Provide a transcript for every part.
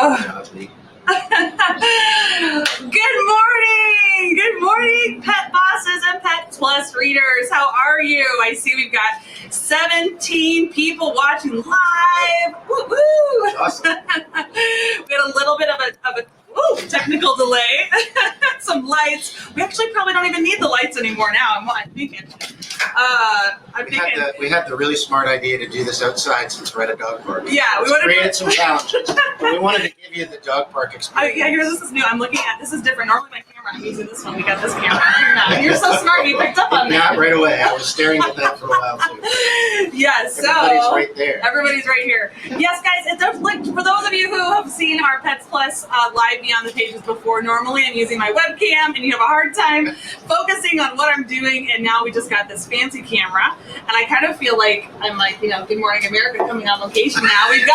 Good morning, Pet Bosses and Pet Plus readers. How are you? I see we've got 17 people watching live. Woo woo! Awesome. We had a little bit of a technical delay. Some lights. We actually probably don't even need the lights anymore now. I'm thinking. We had the really smart idea to do this outside since we're at a dog park. Yeah, we created some challenges. We wanted to give you the dog park experience. This is new. I'm looking at this is different. Normally my camera, I'm using this one. We got this camera. You're so smart. You picked up on that. Not right away. I was staring at that for a while too. Yeah, so everybody's right there. Everybody's right here. Yes, guys. It does look for those of you who have seen our Pets Plus live Beyond the Pages before. Normally, I'm using my webcam, and you have a hard time focusing on what I'm doing. And now we just got this fancy camera, and I kind of feel like I'm like, Good Morning America coming on location now. We've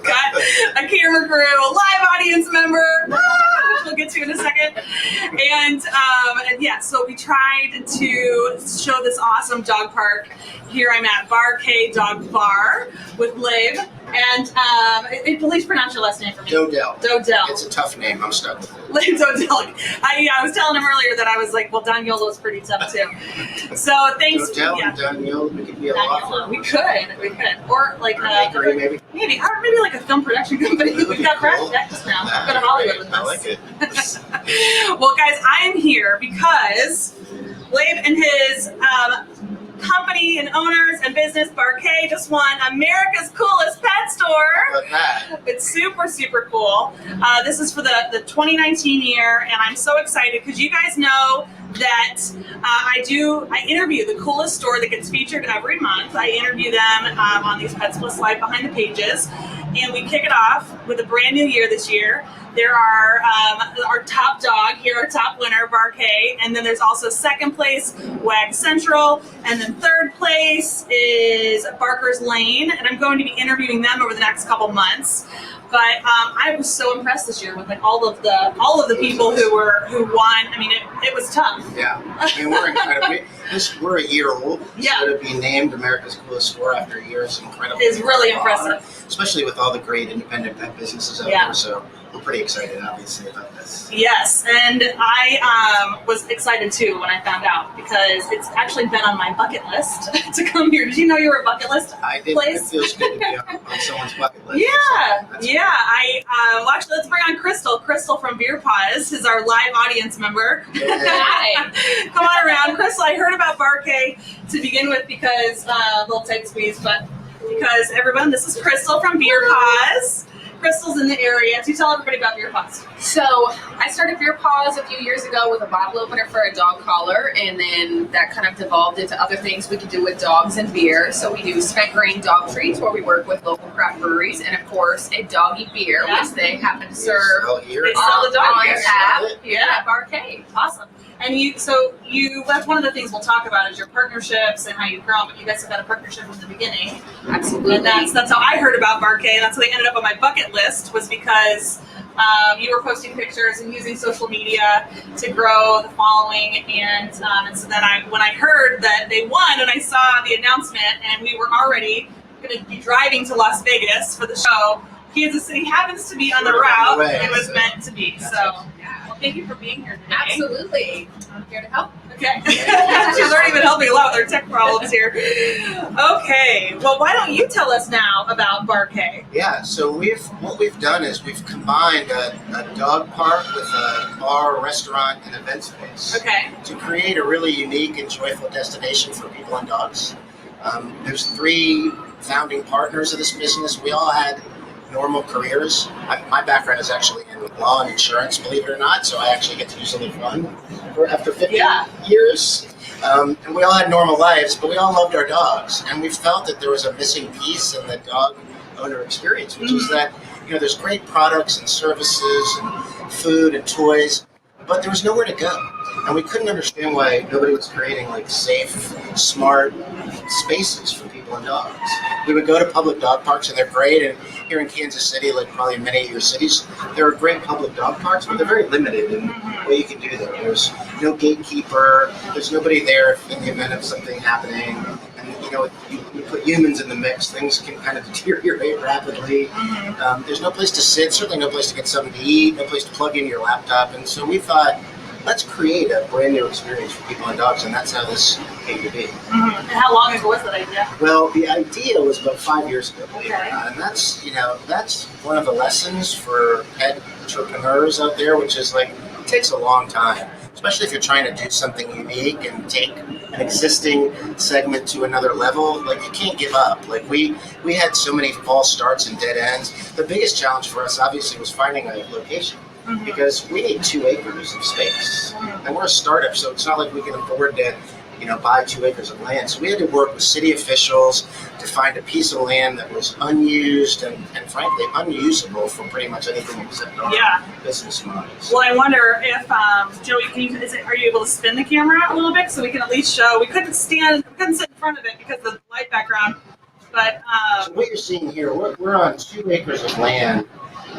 got a camera crew, a live audience member, which we'll get to in a second, and yeah, so we tried to show this awesome dog park. Here I'm at Barkay Dog Bar with Leib, and please pronounce your last name for me. Dodell. Dodell. It's a tough name. I'm stuck with it. Leib Dodell. I was telling him earlier that I was like, well, Daniolo's pretty tough too. So thanks. Dodell and Daniolo, we could be a law firm. We could, or like bakery, maybe like a film production company. We've got practice now. Go to Hollywood with this. I like it. Well, guys, I am here because Leib and his company and owners and business Barkay just won America's Coolest Pet Store. Look at that. It's super, super cool. This is for the 2019 year, and I'm so excited because you guys know that I interview the coolest store that gets featured every month. I interview them on these Pets Plus Live Behind the Pages, and we kick it off with a brand new year this year. There are our top dog here, our top winner, Barkay, and then there's also second place, Wag Central, and then third place is Barker's Lane, and I'm going to be interviewing them over the next couple months. But I was so impressed this year with all of the people who won. I mean, it was tough. Yeah, I mean, we're incredible. We're a year old. Yeah. So to be named America's Coolest Store after a year is incredible. It's really impressive. Especially with all the great independent pet businesses out there. So we're pretty excited, obviously, about this. Yes, and I was excited too when I found out because it's actually been on my bucket list to come here. Did you know you were a bucket list I did. place? It feels good to be on someone's bucket list. Yeah, So yeah. Well, actually, let's bring on Crystal. Crystal from Beer Paws is our live audience member. Hi. Come on around, Crystal. I heard about Barkay to begin with because little tight squeeze, but because everyone, this is Crystal from Beer Paws. Crystal's in the area. Do you tell everybody about Beer Paws? So I started Beer Paws a few years ago with a bottle opener for a dog collar, and then that kind of devolved into other things we could do with dogs and beer. So we do spent grain dog treats where we work with local craft breweries, and of course a doggy beer, which they happen to serve They sell the dog on beer. tap Yeah. at Barkay. Awesome. And that's one of the things we'll talk about is your partnerships and how you've grown, but you guys have had a partnership from the beginning. Absolutely. And that's how I heard about Barkay, and that's how they ended up on my bucket list, was because you were posting pictures and using social media to grow the following, and so then when I heard that they won and I saw the announcement and we were already going to be driving to Las Vegas for the show, Kansas City happens to be on the route. It was meant to be. So, well, thank you for being here today. Absolutely. I'm here to help. Okay. She's already been helping a lot with our tech problems here. Okay. Well, why don't you tell us now about Barkay? Yeah, so what we've done is we've combined a dog park with a bar, restaurant, and event space. Okay. To create a really unique and joyful destination for people and dogs. There's 3 founding partners of this business. We all had normal careers. My background is actually in law and insurance, believe it or not, so I actually get to use a little fun after 50 years. And we all had normal lives, but we all loved our dogs. And we felt that there was a missing piece in the dog owner experience, which is that there's great products and services and food and toys, but there was nowhere to go. And we couldn't understand why nobody was creating safe, smart spaces for people and dogs. We would go to public dog parks, and they're great. And here in Kansas City, like probably in many of your cities, there are great public dog parks, but they're very limited in what you can do there. There's no gatekeeper. There's nobody there in the event of something happening. And you put humans in the mix, things can kind of deteriorate rapidly. There's no place to sit, certainly no place to get something to eat, no place to plug in your laptop. And so we thought, let's create a brand new experience for people and dogs, and that's how this came to be. And how long ago was that idea? Well, the idea was about 5 years ago, believe it Okay. or not. And that's one of the lessons for pet entrepreneurs out there, which is like, it takes a long time, especially if you're trying to do something unique and take an existing segment to another level. Like, you can't give up. Like, we had so many false starts and dead ends. The biggest challenge for us, obviously, was finding a location. Because we need 2 acres of space, and we're a startup, so it's not like we can afford to, buy 2 acres of land. So we had to work with city officials to find a piece of land that was unused and frankly unusable for pretty much anything except our business models. Well, I wonder if Joey, are you able to spin the camera a little bit so we can at least show? We couldn't sit in front of it because of the light background, but So what you're seeing here, we're on 2 acres of land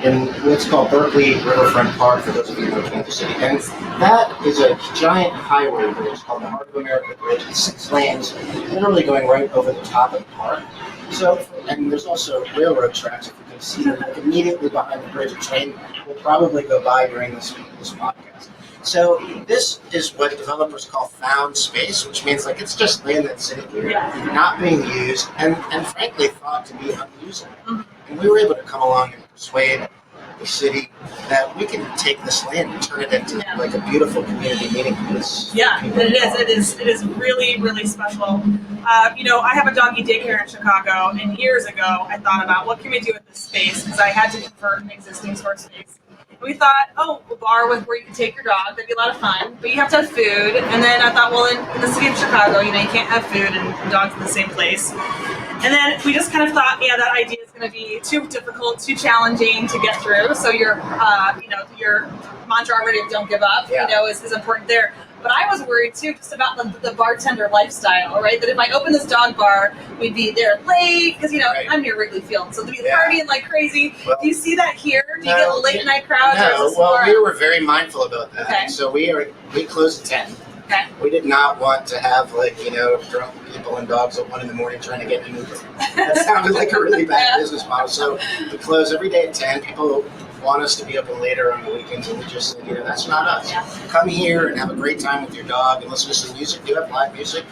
in what's called Berkeley Riverfront Park, for those of you who know Kansas City. And that is a giant highway bridge called the Heart of America Bridge. It's 6 lanes, literally going right over the top of the park. So, and there's also railroad tracks, if you can see them, like immediately behind the bridge. A train will probably go by during this podcast. So this is what developers call found space, which means like it's just land that's sitting here, not being used, and frankly thought to be unusable. And we were able to come along and persuade the city that we can take this land and turn it into like a beautiful community meeting place. yeah, it is really, really special. I have a doggy daycare in Chicago, and years ago I thought about what can we do with this space, because I had to convert an existing store space. We thought, a bar where you can take your dog, that'd be a lot of fun, but you have to have food. And then I thought, well, in the city of Chicago, you can't have food and dogs in the same place. And then we just kind of thought, that idea is going to be too difficult, too challenging to get through. So your mantra already of don't give up, is important there. But I was worried too, just about the bartender lifestyle, right? That if I open this dog bar, we'd be there late because I'm near Wrigley Field, so to be partying like crazy. Well, do you see that here? Do you get a late night crowd? No, well, we were very mindful about that. Okay. So we closed at 10. Okay. We did not want to have drunk people and dogs at 1 in the morning trying to get an Uber. That sounded like a really bad business model. So we close every day at 10. People want us to be open later on the weekends, and we just said, that's not us. Come here and have a great time with your dog and listen to some music. Do have live music.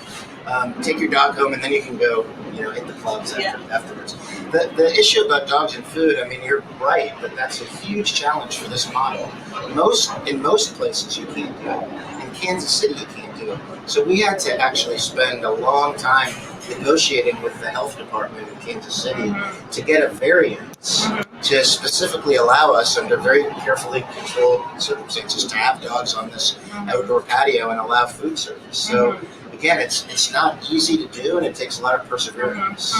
Take your dog home, and then you can go, hit the clubs afterwards. The issue about dogs and food, you're right, but that's a huge challenge for this model. In most places you can't do it. In Kansas City you can't do it. So we had to actually spend a long time negotiating with the health department in Kansas City to get a variance to specifically allow us, under very carefully controlled circumstances, to have dogs on this outdoor patio and allow food service. So again, it's not easy to do, and it takes a lot of perseverance.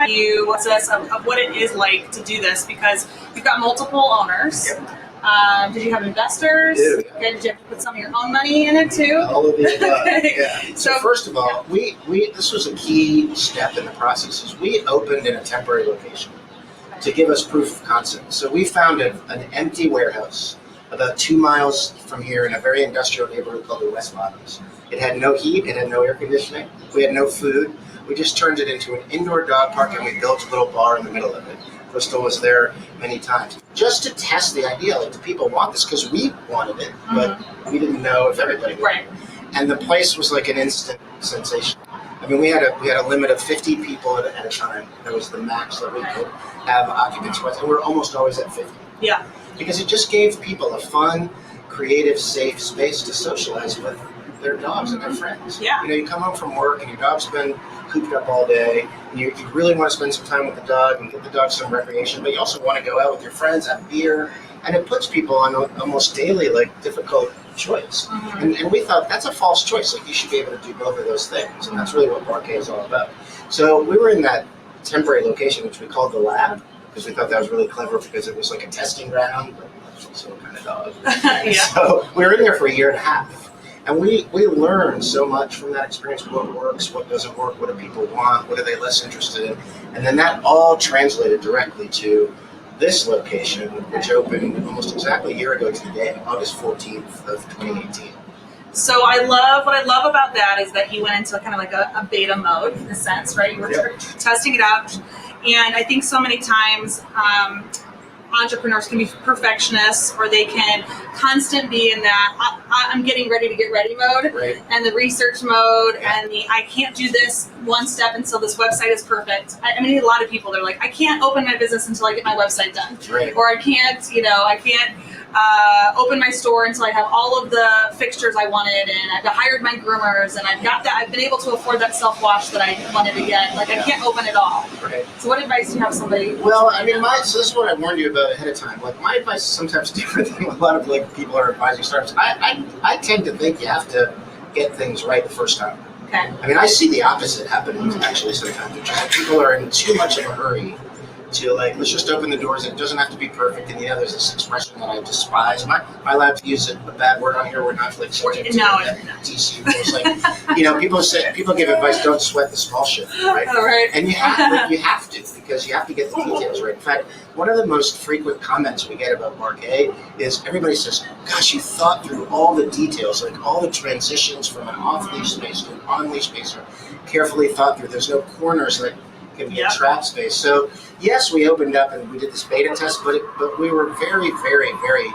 You assess of what it is like to do this, because you've got multiple owners. Did you have investors? Did you have to put some of your own money in it too? All of the above. So first of all, we this was a key step in the process. Is we opened in a temporary location to give us proof of concept. So we found an empty warehouse about 2 miles from here in a very industrial neighborhood called the West Bottoms. It had no heat, it had no air conditioning, we had no food. We just turned it into an indoor dog park, and we built a little bar in the middle of it. Crystal was there many times just to test the idea. Like, do people want this? Because we wanted it, but we didn't know if everybody would. Right. And the place was like an instant sensation. We had a limit of 50 people at a time. That was the max that we could have occupants with, and we're almost always at 50. Yeah. Because it just gave people a fun, creative, safe space to socialize with their dogs and their friends. Yeah. You come home from work and your dog's been cooped up all day, and you really want to spend some time with the dog and get the dog some recreation, but you also want to go out with your friends, have beer, and it puts people on almost daily, difficult choice. And we thought, that's a false choice. You should be able to do both of those things, and that's really what Parquet is all about. So we were in that temporary location, which we called the lab, because we thought that was really clever, because it was like a testing ground, but also a kind of dog. So we were in there for a year and a half. And we learned so much from that experience: what works, what doesn't work, what do people want, what are they less interested in. And then that all translated directly to this location, which opened almost exactly a year ago to the day, August 14th of 2018. So what I love about that is that you went into kind of like a beta mode in a sense, right? You were testing it out. And I think so many times entrepreneurs can be perfectionists, or they can constant be in that I'm getting ready to get ready mode, Right. and the research mode, and the I can't do this one step until this website is perfect. I mean, a lot of people, they're like, I can't open my business until I get my website done, Right. or I can't open my store until I have all of the fixtures I wanted, and I've hired my groomers, and I've been able to afford that self-wash that I wanted to get. Like, I can't open it all. Right. So what advice do you have somebody? Well, I mean, so this is what I warned you about ahead of time. Like, my advice is sometimes different than what a lot of like people are advising startups. I tend to think you have to get things right the first time. Okay. I mean, I see the opposite happening actually sometimes, which is that people are in too much of a hurry to like, let's just open the doors. It doesn't have to be perfect. And there's this expression that I despise. Am I allowed to use a bad word on here? We're not like subject to DC rules. Like, people give advice, don't sweat the small shit, right? All right. And you have to, because you have to get the details right. In fact, one of the most frequent comments we get about Marquet is everybody says, gosh, you thought through all the details, like all the transitions from an off-leash space to an on-leash space are carefully thought through. There's no corners that can be a trap space. So yes, we opened up and we did this beta test, but we were very, very, very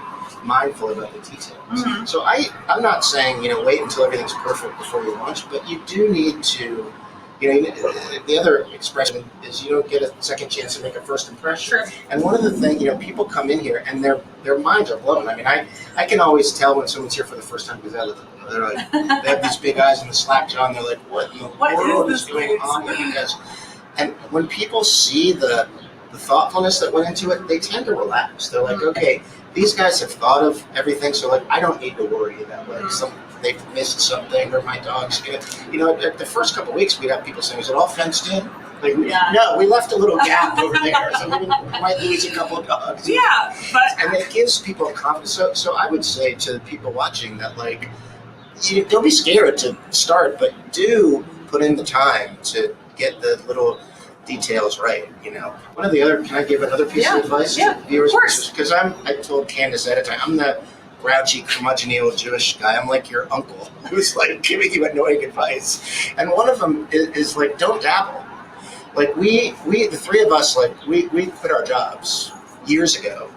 mindful about the details. Mm-hmm. So I'm not saying, wait until everything's perfect before you launch, but you do need to, the other expression is you don't get a second chance to make a first impression. Sure. And one of the things, people come in here and their minds are blown. I mean, I can always tell when someone's here for the first time because they're like, they have these big eyes and the slack jaw, and they're like, what in the world is going on here? Because, and when people see the thoughtfulness that went into it, they tend to relax. They're like, okay, these guys have thought of everything, so like I don't need to worry about like they've missed something or my dog's gonna. The first couple of weeks we'd have people saying, "Is it all fenced in?" Like, no, we left a little gap over there, so we might lose a couple of dogs. Yeah, and it gives people confidence. So I would say to the people watching that like, don't be scared to start, but do put in the time to get the little details right. One of the other, can I give another piece of advice to viewers? Of course. Because I told Candace at a time, I'm the grouchy, curmudgeonly Jewish guy. I'm like your uncle who's like giving you annoying advice. And one of them is like, don't dabble. Like we the three of us, like we quit our jobs years ago,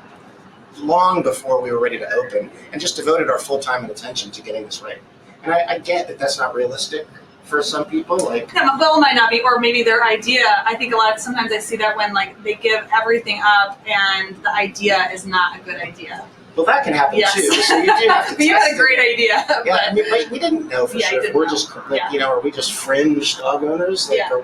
long before we were ready to open, and just devoted our full time and attention to getting this right. And I get that that's not realistic for some people, like well, it might not be, or maybe their idea. I think sometimes I see that when like they give everything up and the idea is not a good idea. Well, that can happen too. So you do have to. You had a great idea. Yeah, I mean, we didn't know for sure. We're just like, are we just fringe dog owners? Like, are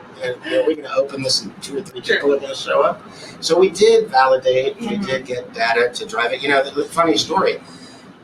we going to open this and 2 or 3 people are going to show up? So we did validate. We did get data to drive it. The funny story.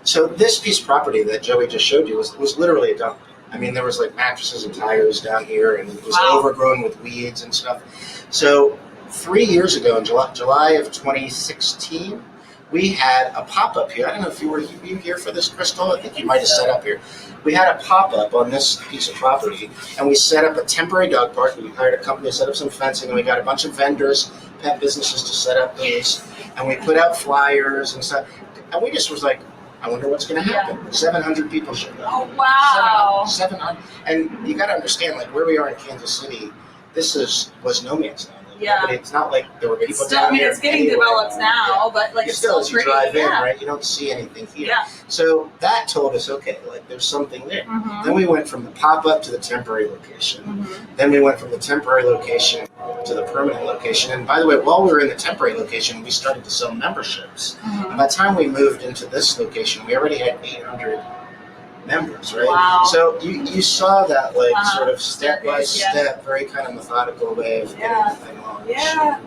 So this piece of property that Joey just showed you was literally a dump. I mean, there was like mattresses and tires down here, and it was overgrown with weeds and stuff. So 3 years ago, in July of 2016, we had a pop-up here. I don't know if you were here for this, Crystal. I think you might have set up here. We had a pop-up on this piece of property, and we set up a temporary dog park. We hired a company to set up some fencing, and we got a bunch of vendors, pet businesses to set up those, and we put out flyers and stuff. And we just was like, I wonder what's going to happen. 700 people showed up. Oh, wow. 700. And you got to understand, like, where we are in Kansas City, this was no man's land. Yeah. But it's not like there were people still, down here. It's getting developed now, but like it's still as you pretty. drive in, right? You don't see anything here. Yeah. So that told us, okay, like there's something there. Mm-hmm. Then we went from the pop-up to the temporary location. Mm-hmm. Then we went from the temporary location to the permanent location. And by the way, while we were in the temporary location, we started to sell memberships. Mm-hmm. And by the time we moved into this location, we already had 800 members, right? Wow. So you saw that like sort of step by step, very kind of methodical way of getting the thing launched. Yeah.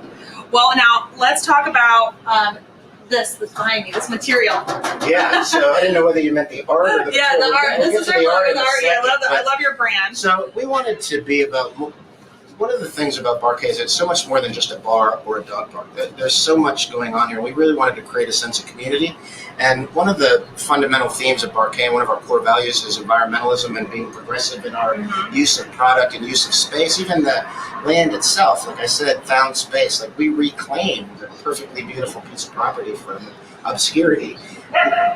Well, now let's talk about this behind me, this material. Yeah. So I didn't know whether you meant the art or the yeah, the art. This is the art. Yeah, I love your brand. So we wanted to be about. One of the things about Barquet is it's so much more than just a bar or a dog park. There's so much going on here. We really wanted to create a sense of community. And one of the fundamental themes of Barquet, one of our core values, is environmentalism and being progressive in our use of product and use of space. Even the land itself, like I said, found space. Like we reclaimed a perfectly beautiful piece of property from obscurity.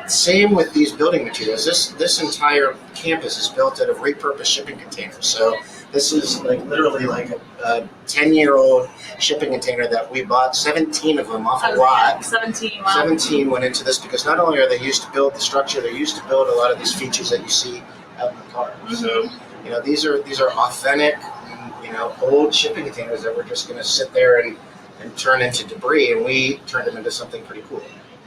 Same with these building materials. This entire campus is built out of repurposed shipping containers. So this is like literally like a 10-year-old shipping container that we bought 17 of them off a lot. 17. Wow. 17 went into this because not only are they used to build the structure, they're used to build a lot of these features that you see out in the car. Mm-hmm. So, these are authentic, old shipping containers that we're just going to sit there and turn into debris, and we turned them into something pretty cool.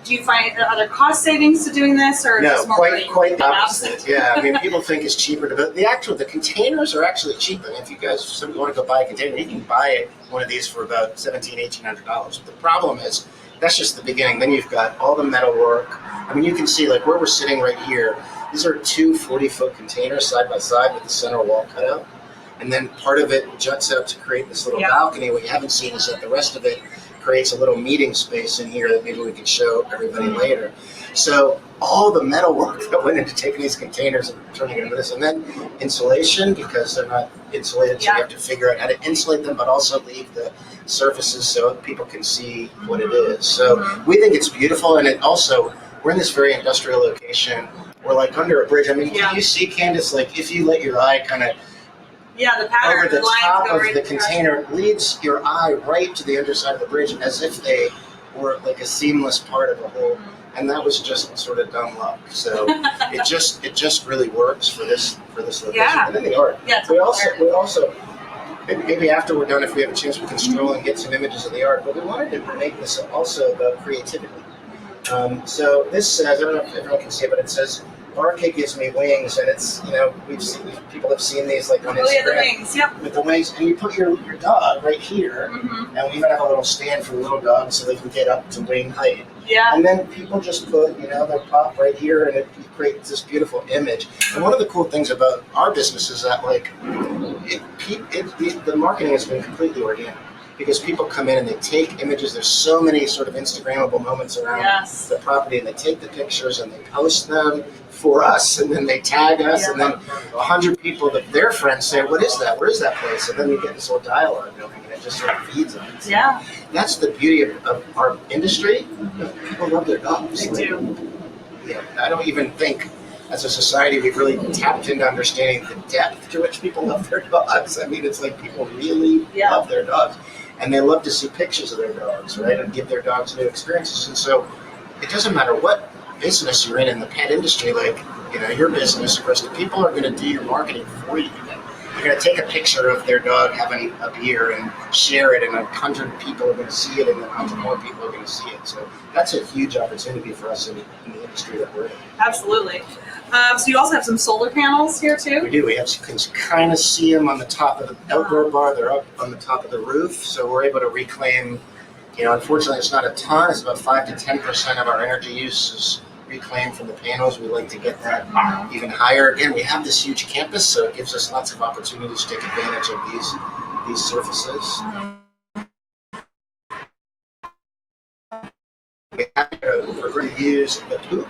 Do you find other cost savings to doing this, or No, just more quite the opposite. Yeah, I mean, people think it's cheaper, but the containers are actually cheap. And if you guys want to go buy a container, you can buy one of these for about $1,800. The problem is that's just the beginning. Then you've got all the metal work. I mean, you can see like where we're sitting right here. These are two 40-foot containers side by side with the center wall cut out. And then part of it juts out to create this little balcony. What you haven't seen is that the rest of it creates a little meeting space in here that maybe we can show everybody later. So all the metal work that went into taking these containers and turning it into this, and then insulation, because they're not insulated, so you have to figure out how to insulate them, but also leave the surfaces so people can see what it is. So we think it's beautiful, and it also, we're in this very industrial location. We're like under a bridge. I mean, can you see, Candace, like if you let your eye kind of the pattern, over the top of right the container, leads your eye right to the underside of the bridge as if they were like a seamless part of the whole. And that was just sort of dumb luck. So it just really works for this location. Yeah. And then the art. Yeah, we also maybe after we're done, if we have a chance, we can stroll and get some images of the art. But we wanted to make this also about creativity. So this says, I don't know if everyone can see it, but it says, "Barcade gives me wings," and it's people have seen these like on Instagram. Oh yeah, the wings. Yep. With the wings, and you put your dog right here, and we even have a little stand for the little dogs so they can get up to wing height. Yeah. And then people just put their pop right here, and it creates this beautiful image. And one of the cool things about our business is that the marketing has been completely organic. Because people come in and they take images. There's so many sort of Instagrammable moments around the property, and they take the pictures and they post them for us, and then they tag us, and then 100 people that their friends say, "What is that? Where is that place?" And then you get this whole dialogue going, and it just sort of feeds on it. Yeah. That's the beauty of our industry. People love their dogs. They do. Yeah, I don't even think as a society we've really tapped into understanding the depth to which people love their dogs. I mean, it's like people really love their dogs. And they love to see pictures of their dogs, right? And give their dogs new experiences. And so it doesn't matter what business you're in the pet industry, your business, of course, the people are going to do your marketing for you. You're going to take a picture of their dog having a beer and share it, and 100 people are going to see it, and then 100 more people are going to see it. So that's a huge opportunity for us in the industry that we're in. Absolutely. So you also have some solar panels here too? We do. You can kind of see them on the top of the outdoor bar. They're up on the top of the roof. So we're able to reclaim, unfortunately it's not a ton. It's about 5 to 10% of our energy use is reclaimed from the panels. We like to get that even higher. Again, we have this huge campus, so it gives us lots of opportunities to take advantage of these surfaces. We're going to use the poop.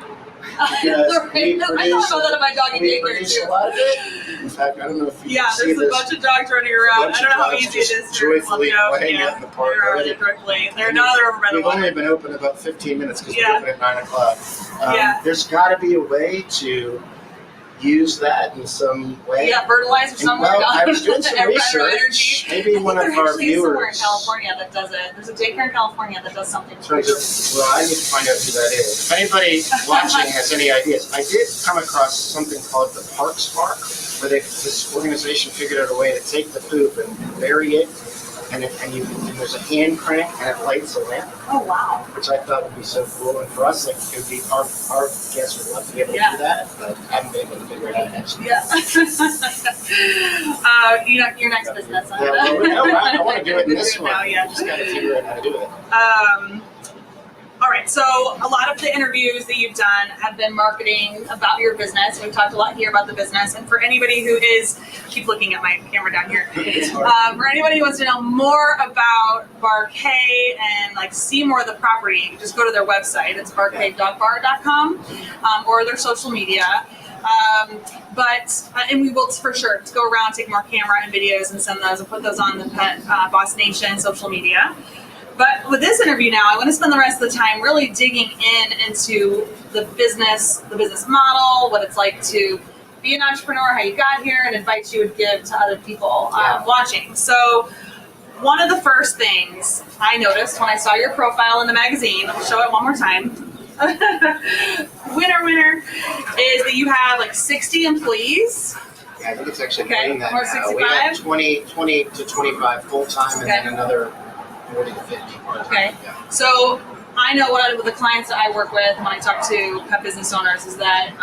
I thought about that in my doggy daycare too. A lot of it. In fact, I don't know if you can see there's this. a bunch of dogs running around. I don't know how easy it is to joyfully playing out in the park already. They're over by the We've water. only been open about 15 minutes because we open at 9 o'clock. There's got to be a way to use that in some way. Yeah, fertilizer somewhere. I was doing some research. Maybe one of our viewers. Somewhere in California that does it. There's a daycare in California that does something. Well, I need to find out who that is. If anybody watching has any ideas, I did come across something called the Park Spark, where this organization figured out a way to take the poop and bury it, and there's a hand crank and it lights a lamp. Oh wow! Which I thought would be so cool, and for us, it would be our guests would love to be able to do that, but I haven't been able to figure it out actually. Yeah. Your next business. I want to do it in this one. Now, Just got to figure out how to do it. All right, so a lot of the interviews that you've done have been marketing about your business. We've talked a lot here about the business. And for anybody who keep looking at my camera down here. For anybody who wants to know more about Barcade and see more of the property, just go to their website. It's barcadedogbar.com or their social media. And we will for sure go around, take more camera and videos and send those and put those on the Pet Boss Nation social media. But with this interview now, I want to spend the rest of the time really digging into the business model, what it's like to be an entrepreneur, how you got here, and advice you would give to other people watching. So one of the first things I noticed when I saw your profile in the magazine, I'll show it one more time. winner is that you have like 60 employees. Yeah, I think it's actually more than that or now. 65? We have 20 to 25 full-time and then another 40 to 50 part-time. Okay. Yeah. So I know with the clients that I work with when I talk to pet business owners is that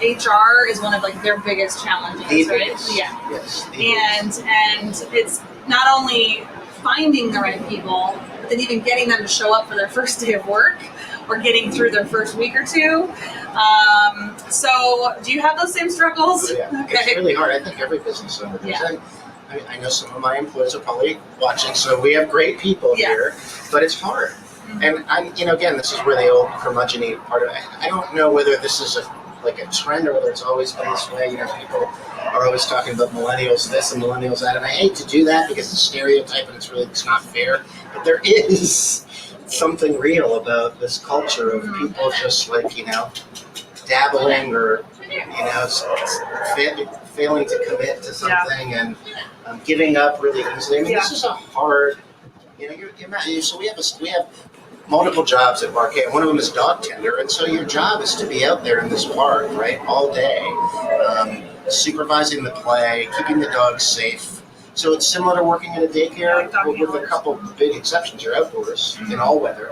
HR is one of like their biggest challenges, right? Biggest. Yeah. Yes. And it's not only finding the right people, but then even getting them to show up for their first day of work or getting through their first week or two. So do you have those same struggles? Oh, yeah. Okay. It's really hard. I think every business owner does. Yeah. And I know some of my employees are probably watching, so we have great people here, but it's hard. Mm-hmm. And again, this is where the old curmudgeon part of it. I don't know whether this is a trend or whether it's always been this way. People are always talking about millennials this and millennials that, and I hate to do that because it's a stereotype and it's not fair. But there is something real about this culture of people just dabbling or failing to commit to something and giving up really easily. I mean, this is a hard. So we have multiple jobs at Marquette. One of them is dog tender, and so your job is to be out there in this park, right, all day, supervising the play, keeping the dogs safe. So it's similar to working at a daycare, with a couple big exceptions. You're outdoors in all weather.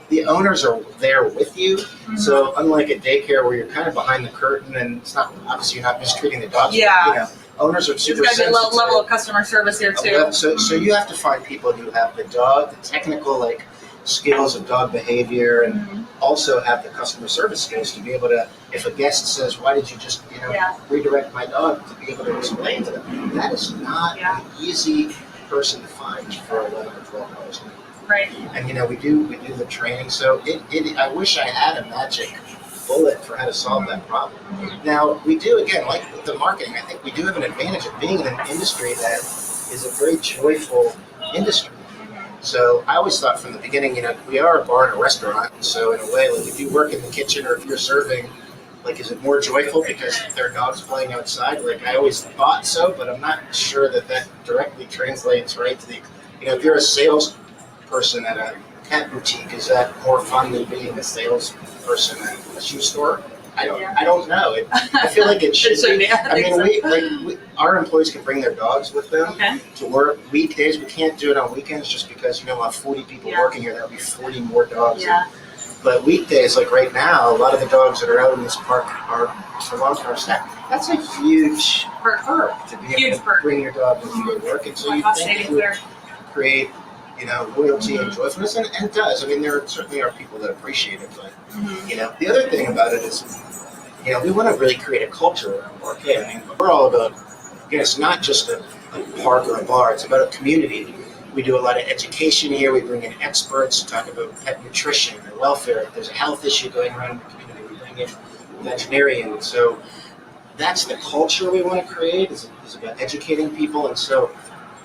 The owners are there with you, so unlike a daycare where you're kind of behind the curtain, and it's not obviously you're not mistreating the dogs. Yeah. Owners are super There's got to be sensitive. a level of customer service here too. So you have to find people who have the technical skills of dog behavior, and also have the customer service skills to be able to, if a guest says, "Why did you just redirect my dog?" to be able to explain to them. That is not an easy person to find for 11 or 12 hours. Right. And we do the training. So I wish I had a magic bullet for how to solve that problem. Now we do, again, like with the marketing, I think we do have an advantage of being in an industry that is a very joyful industry. So I always thought from the beginning, we are a bar and a restaurant, so in a way, if you work in the kitchen or if you're serving, is it more joyful because there are dogs playing outside? I always thought so, but I'm not sure that directly translates right to the, if you're a salesperson at a pet boutique, is that more fun than being a salesperson at a shoe store? I don't know. I feel like it should be. Our employees can bring their dogs with them to work weekdays. We can't do it on weekends just because we'll have 40 people working here. There'll be 40 more dogs. Yeah. But weekdays, like right now, a lot of the dogs that are out in this park are salon car staff. That's a huge perk to be able to bring your dog with you to work. And so you think it would create loyalty and joyfulness, and it does. I mean, there certainly are people that appreciate it, but the other thing about it is, we want to really create a culture around Marquette. I mean, we're all about, it's not just a park or a bar; it's about a community. We do a lot of education here. We bring in experts to talk about pet nutrition and welfare. If there's a health issue going around in the community, we bring in veterinarians. So that's the culture we want to create. Is about educating people, and so.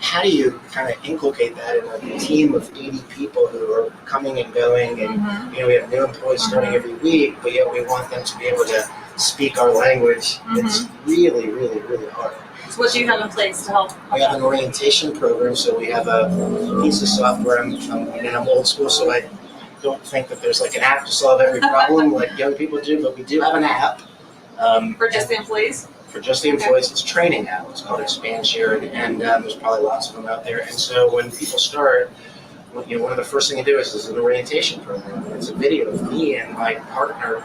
How do you kind of inculcate that in a team of 80 people who are coming and going, and we have new employees starting every week, but yet we want them to be able to speak our language. It's really, really, really hard. So what do you have in place to help? We have an orientation program, so we have a piece of software. I'm old school, so I don't think that there's an app to solve every problem like young people do, but we do have an app. For just the employees? For just the employees, it's a training app. It's called Expand Share, and there's probably lots of them out there. And so when people start, one of the first things you do is an orientation program. And it's a video of me and my partner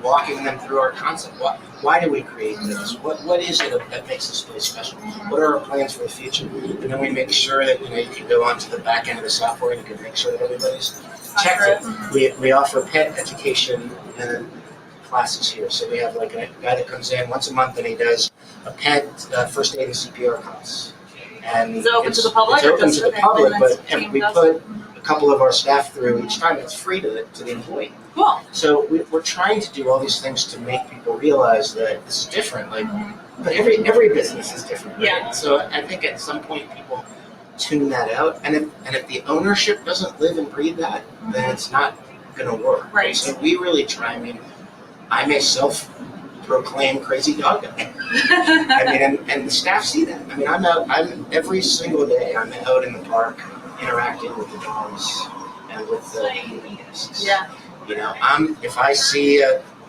walking them through our concept. Why do we create this? What is it that makes this place special? What are our plans for the future? And then we make sure that you can go onto the back end of the software and you can make sure that everybody's checked it. We offer pet education and classes here. So we have a guy that comes in once a month and he does a pet first aid and CPR class. And is it open to the public? It's open to the public, but we put a couple of our staff through each time. It's free to the employee. Cool. So we're trying to do all these things to make people realize that this is different. But every business is different. Right? Yeah. So I think at some point people tune that out, and if the ownership doesn't live and breathe that, then it's not going to work. Right. So we really try. I mean, I'm a self-proclaimed crazy dog guy. I mean, and the staff see that. I mean, I'm every single day, I'm out in the park interacting with the dogs and with the guests. Yeah. You know, if I see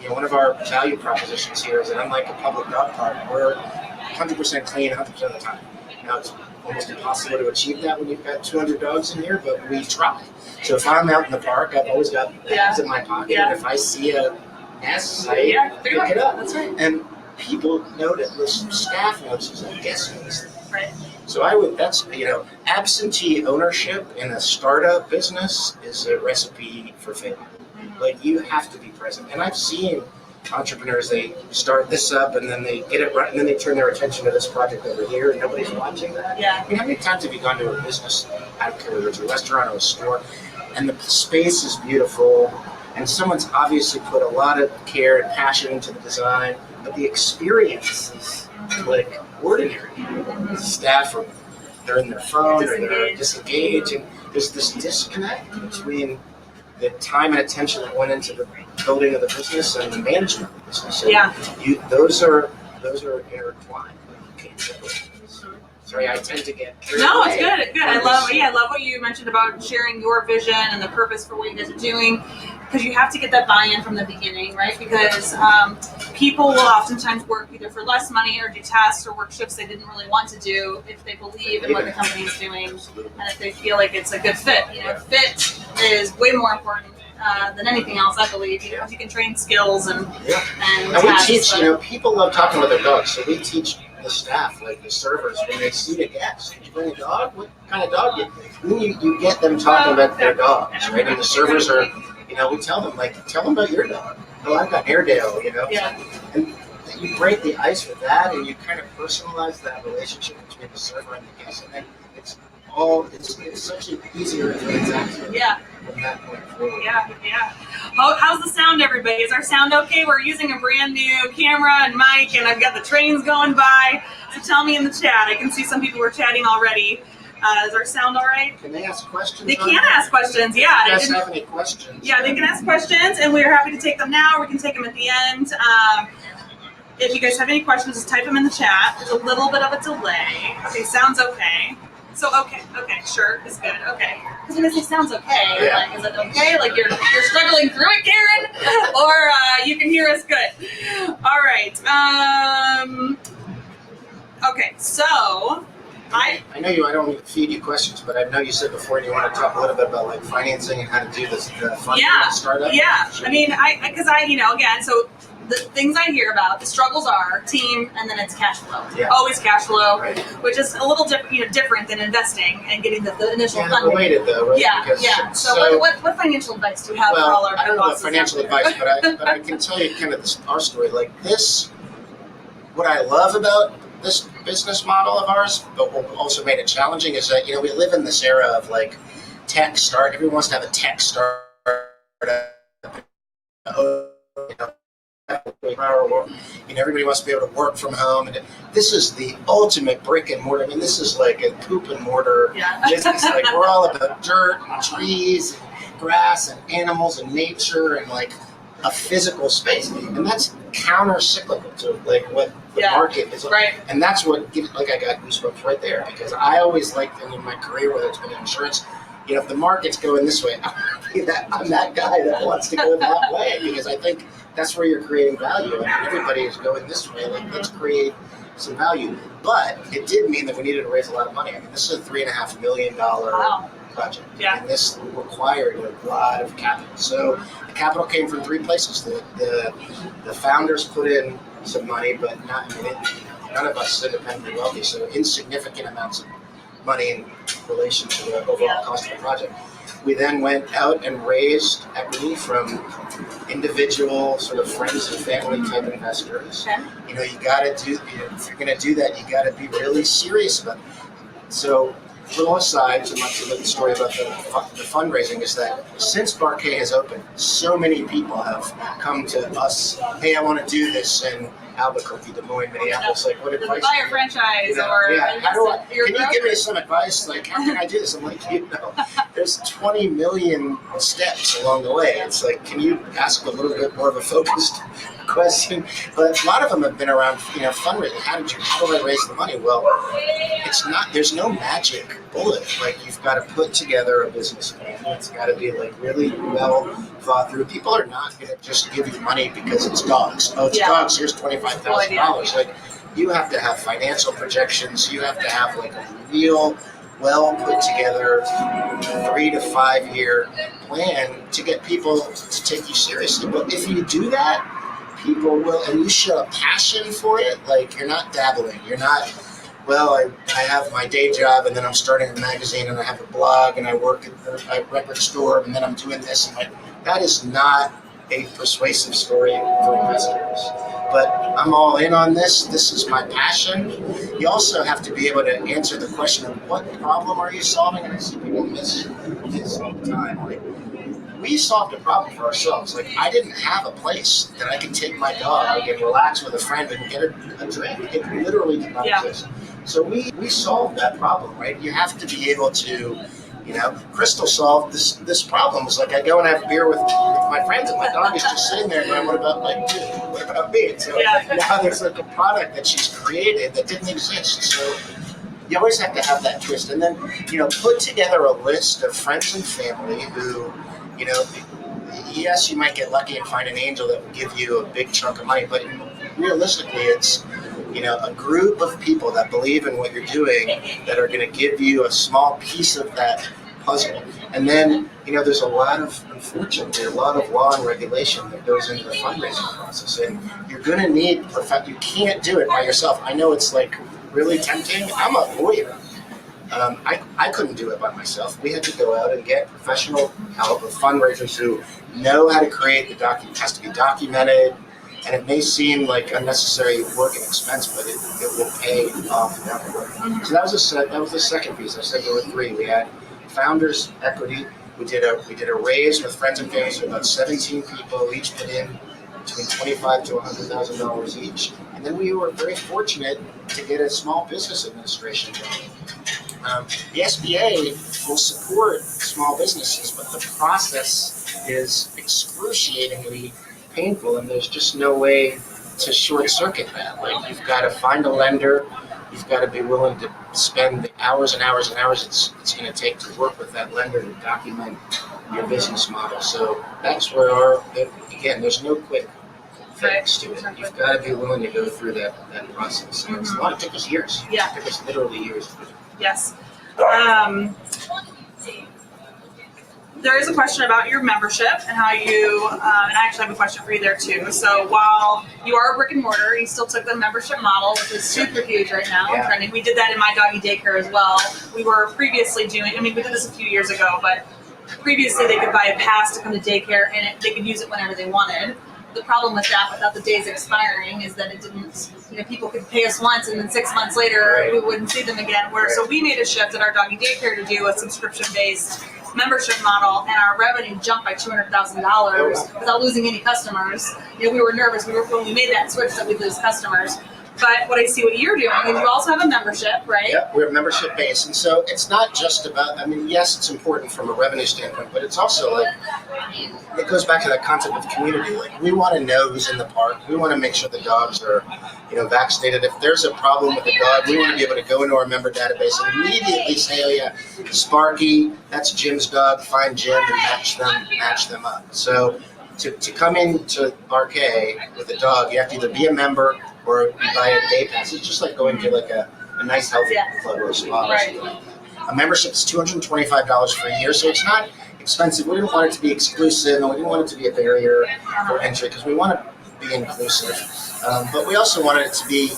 one of our value propositions here is that unlike a public dog park, we're 100% clean 100% of the time. Now, it's almost impossible to achieve that when you've got 200 dogs in here, but we try. So if I'm out in the park, I've always got bags in my pocket, and if I see a mess, I pick it up. That's right. And people notice, the staff notices, and guests notice. Right. So that's, absentee ownership in a startup business is a recipe for failure. Like, you have to be present. And I've seen entrepreneurs, they start this up and then they get it right and then they turn their attention to this project over here and nobody's watching that. Yeah. I mean, how many times have you gone to a business, I don't care whether it's a restaurant or a store, and the space is beautiful and someone's obviously put a lot of care and passion into the design, but the experience is like ordinary. The staff they're in their phone or they're disengaged, and there's this disconnect between the time and attention that went into the building of the business and the management of the business. And those are intertwined. You can't separate those. Sorry, I tend to get carried away. It's good. I love what you mentioned about sharing your vision and the purpose for what you guys are doing, because you have to get that buy-in from the beginning, right? Because people will oftentimes work either for less money or do tasks or work shifts they didn't really want to do if they believe in what the company is doing and if they feel like it's a good fit. Fit is way more important than anything else, I believe. If you can train skills and we teach. People love talking with their dogs, so we teach the staff, like the servers, when they see the guests. Did you bring a dog? What kind of dog? You get them talking about their dogs, right? And the servers are, we tell them about your dog. Oh, I've got Airedale, And you break the ice with that, and you kind of personalize that relationship between the server and the guest, and then it's such an easier transaction. From that point forward. How's the sound, everybody? Is our sound okay? We're using a brand new camera and mic, and I've got the trains going by. So tell me in the chat. I can see some people were chatting already. Is our sound all right? Can they ask questions? They can ask questions, yeah. If you guys have any questions? Yeah, they can ask questions, and we're happy to take them now. We can take them at the end. If you guys have any questions, just type them in the chat. There's a little bit of a delay. Okay, sounds okay. So, okay, sure, it's good, okay. Because when I say sounds okay, like, is it okay? Like, you're struggling through it, Karen? Or you can hear us good? All right. Okay, so I know I don't want to feed you questions, but I know you said before you want to talk a little bit about like financing and how to do this, the funding startup. Yeah, sure. I mean, because again, so the things I hear about, the struggles are team, and then it's cash flow. Always cash flow, which is a little different than investing and getting the initial funding. Related though, right? So what financial advice do you have for all our I don't know about financial advice, but I can tell you kind of our story. Like this, what I love about this business model of ours, but what also made it challenging is that we live in this era of like tech start. Everyone wants to have a tech start. Everybody wants to be able to work from home, and this is the ultimate brick and mortar. I mean, this is like a poop and mortar business. Like we're all about dirt and trees and grass and animals and nature and like a physical space, and that's counter-cyclical to like what the market is like. And that's what gives, like, I got goosebumps right there, because I always liked in my career, whether it's been insurance, if the market's going this way, I'm that guy that wants to go that way, because I think that's where you're creating value. And everybody is going this way. Like, let's create some value. But it did mean that we needed to raise a lot of money. I mean, this is a $3.5 million project. And this required a lot of capital. So the capital came from three places. The founders put in some money, but none of us is independently wealthy, so insignificant amounts of money in relation to the overall cost of the project. We then went out and raised equity from individual sort of friends and family type investors. You got to do, if you're going to do that, you got to be really serious about it. So, a little aside, so much of the story about the fundraising is that since Barquet has opened, so many people have come to us, hey, I want to do this, and Albuquerque, Des Moines, Minneapolis. Like, what Does it advice? buy a franchise or yeah, how do I, invest in your can you give me brokerage? some advice? Like, how can I do this? I'm like, there's 20 million steps along the way. It's like, can you ask a little bit more of a focused question? But a lot of them have been around, fundraising. How do I raise the money? Well, it's not, there's no magic bullet. Like, you've got to put together a business plan. It's got to be like really well thought through. People are not going to just give you money because it's dogs. Oh, it's dogs. Here's $25,000. Like, you have to have financial projections. You have to have like a real, well put together 3 to 5 year plan to get people to take you seriously. But if you do that, people will, and you show a passion for it. Like, you're not dabbling. You're not, well, I have my day job, and then I'm starting a magazine, and I have a blog, and I work at a record store, and then I'm doing this. And that is not a persuasive story for investors. But I'm all in on this. This is my passion. You also have to be able to answer the question of what problem are you solving? And I see people miss this all the time. Like, we solved a problem for ourselves. Like, I didn't have a place that I could take my dog and relax with a friend and get a drink. It literally did not exist. So we solved that problem, right? You have to be able to, Crystal solved this problem. It was like, I go and have a beer with my friends, and my dog is just sitting there going, what about me? And so now there's like a product that she's created that didn't exist. So you always have to have that twist. And then, put together a list of friends and family who, yes, you might get lucky and find an angel that will give you a big chunk of money, but realistically, it's, a group of people that believe in what you're doing that are going to give you a small piece of that puzzle. And then, there's unfortunately, a lot of law and regulation that goes into the fundraising process. And you're going to need, you can't do it by yourself. I know it's like really tempting. I'm a lawyer. I couldn't do it by myself. We had to go out and get professional help of fundraisers who know how to create the document. It has to be documented, and it may seem like unnecessary work and expense, but it will pay off down the road. So that was the second piece. I said there were 3. We had founders equity. We did a raise with friends and family, so about 17 people each put in between $25,000 to $100,000 each, and then we were very fortunate to get a small business administration loan. The SBA will support small businesses, but the process is excruciatingly painful, and there's just no way to short circuit that. Like, you've got to find a lender, you've got to be willing to spend the hours and hours and hours it's going to take to work with that lender to document your business model. So that's where again, there's no quick fix to it. You've got to be willing to go through that process. And it took us years. Yeah. It took us literally years. Yes. There is a question about your membership and how you, and I actually have a question for you there too. So while you are a brick and mortar, you still took the membership model, which is super huge right now. Yeah. Trending. We did that in my doggy daycare as well. We were previously we did this a few years ago, but previously they could buy a pass to come to daycare and they could use it whenever they wanted. The problem with that, without the days expiring, is that it didn't, people could pay us once and then 6 months later we wouldn't see them again. So we made a shift at our doggy daycare to do a subscription-based membership model, and our revenue jumped by $200,000 without losing any customers. We were nervous when we made that switch that we'd lose customers. But what I see what you're doing is you also have a membership, right? Yep, we're membership based, and so it's not just about. Yes, it's important from a revenue standpoint, but it's also like it goes back to that concept of community. Like, we want to know who's in the park. We want to make sure the dogs are, vaccinated. If there's a problem with the dog, we want to be able to go into our member database and immediately say, oh yeah, Sparky, that's Jim's dog. Find Jim and match them up. So to come into RK with a dog, you have to either be a member or you buy a day pass. It's just like going to like a nice health club or a spa. Right. A membership is $225 for a year, so it's not expensive. We didn't want it to be exclusive, and we didn't want it to be a barrier for entry because we want to be inclusive. But we also wanted it to be,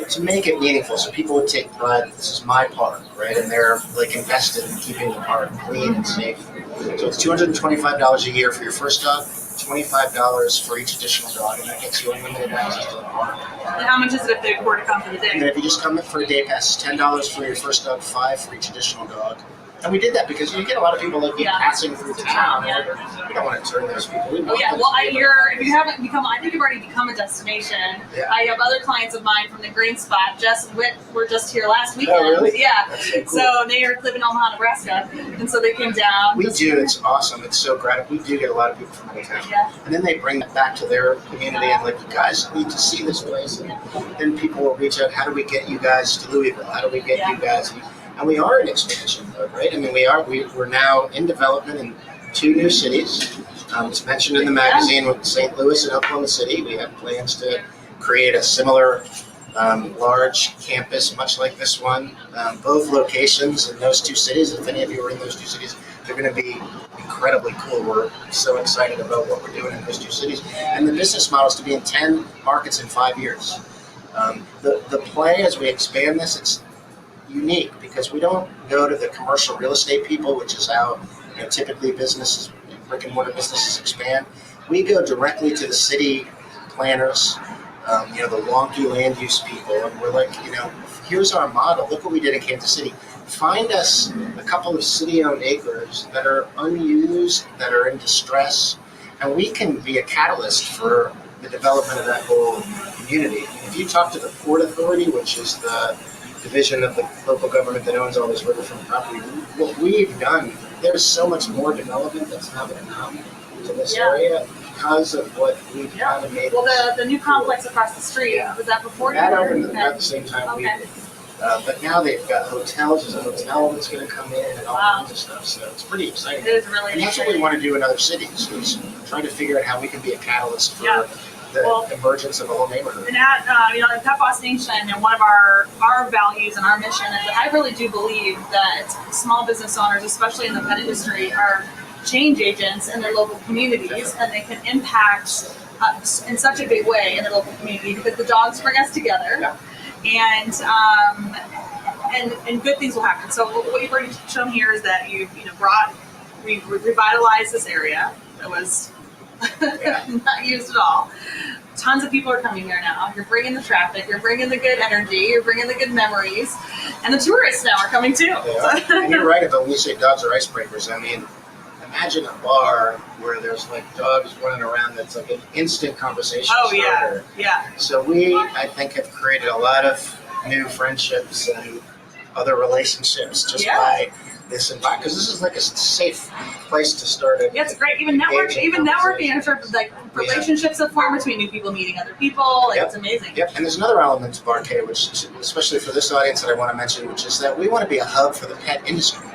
to make it meaningful, so people would take pride that this is my park, right? And they're like invested in keeping the park clean and safe. So it's $225 a year for your first dog, $25 for each additional dog, and that gets you unlimited access to the park. And how much is it if they were to come for the day? And if you just come in for a day pass, it's $10 for your first dog, $5 for each additional dog. And we did that because you get a lot of people that keep passing through town. Yeah. And we don't want to turn those people. We Oh want yeah, them well, to be able if you haven't become, I think you've already become a destination. Yeah. I have other clients of mine from the Green Spot. Jess and Whit were just here last weekend. Oh, really? Yeah. That's so cool. So they are live in Omaha, Nebraska, and so they came down. We do. It's awesome. It's so gratifying. We do get a lot of people from out of town. Yeah. And then they bring it back to their community and like, you guys need to see this place. And then people will reach out, how do we get you guys to Louisville? How do we get you guys? And we are in expansion mode, right? I mean, we're now in development in 2 new cities. It's mentioned in the magazine with St. Louis and Oklahoma City. We have plans to create a similar large campus, much like this one. Both locations in those 2 cities, if any of you are in those 2 cities, they're going to be incredibly cool. We're so excited about what we're doing in those 2 cities. And the business model is to be in 10 markets in 5 years. The play as we expand this, it's unique because we don't go to the commercial real estate people, which is how typically businesses, brick and mortar businesses expand. We go directly to the city planners, the wonky land use people, and we're like, here's our model. Look what we did in Kansas City. Find us a couple of city-owned acres that are unused, that are in distress, and we can be a catalyst for the development of that whole community. If you talk to the Port Authority, which is the division of the local government that owns all this riverfront property, what we've done, there's so much more development that's now going to come to this area because of what we've kind of made. Well, the new complex across the street, was that before you? That opened at the same time we Okay. did. But now they've got hotels. There's a hotel that's going to come in and all kinds of stuff. So it's pretty exciting. It is really And that's what we want to do in other cities, is try to figure out how we can be a catalyst for the emergence of a whole neighborhood. And at, in Pet Boss Nation, and one of our values and our mission is that I really do believe that small business owners, especially in the pet industry, are change agents in their local communities, and they can impact in such a big way in their local community because the dogs bring us together, and good things will happen. So what you've already shown here is that you've revitalized this area that was not used at all. Tons of people are coming here now. You're bringing the traffic, you're bringing the good energy, you're bringing the good memories, and the tourists now are coming too. They are. And you're right about when you say dogs are icebreakers. I mean, imagine a bar where there's like dogs running around that's like an instant conversation starter. Yeah. So we, I think, have created a lot of new friendships and other relationships just by this environment, because this is like a safe place to start it. Yeah, it's great. Even networking in terms of like relationships that form between new people meeting other people. Like it's amazing. Yep. And there's another element to Barcade, which, especially for this audience, that I want to mention, which is that we want to be a hub for the pet industry.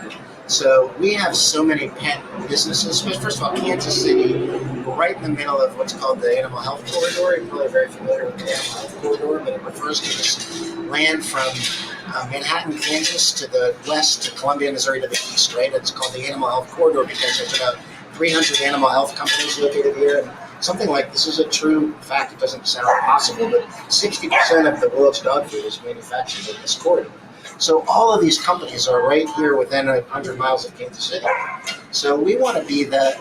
So we have so many pet businesses. First of all, Kansas City, we're right in the middle of what's called the Animal Health Corridor. You're probably very familiar with the Animal Health Corridor, but it refers to this land from Manhattan, Kansas to the west to Columbia, Missouri to the east, right? It's called the Animal Health Corridor because there's about 300 animal health companies located here. And something like this is a true fact. It doesn't sound possible, but 60% of the world's dog food is manufactured in this corridor. So all of these companies are right here within 100 miles of Kansas City. So we want to be the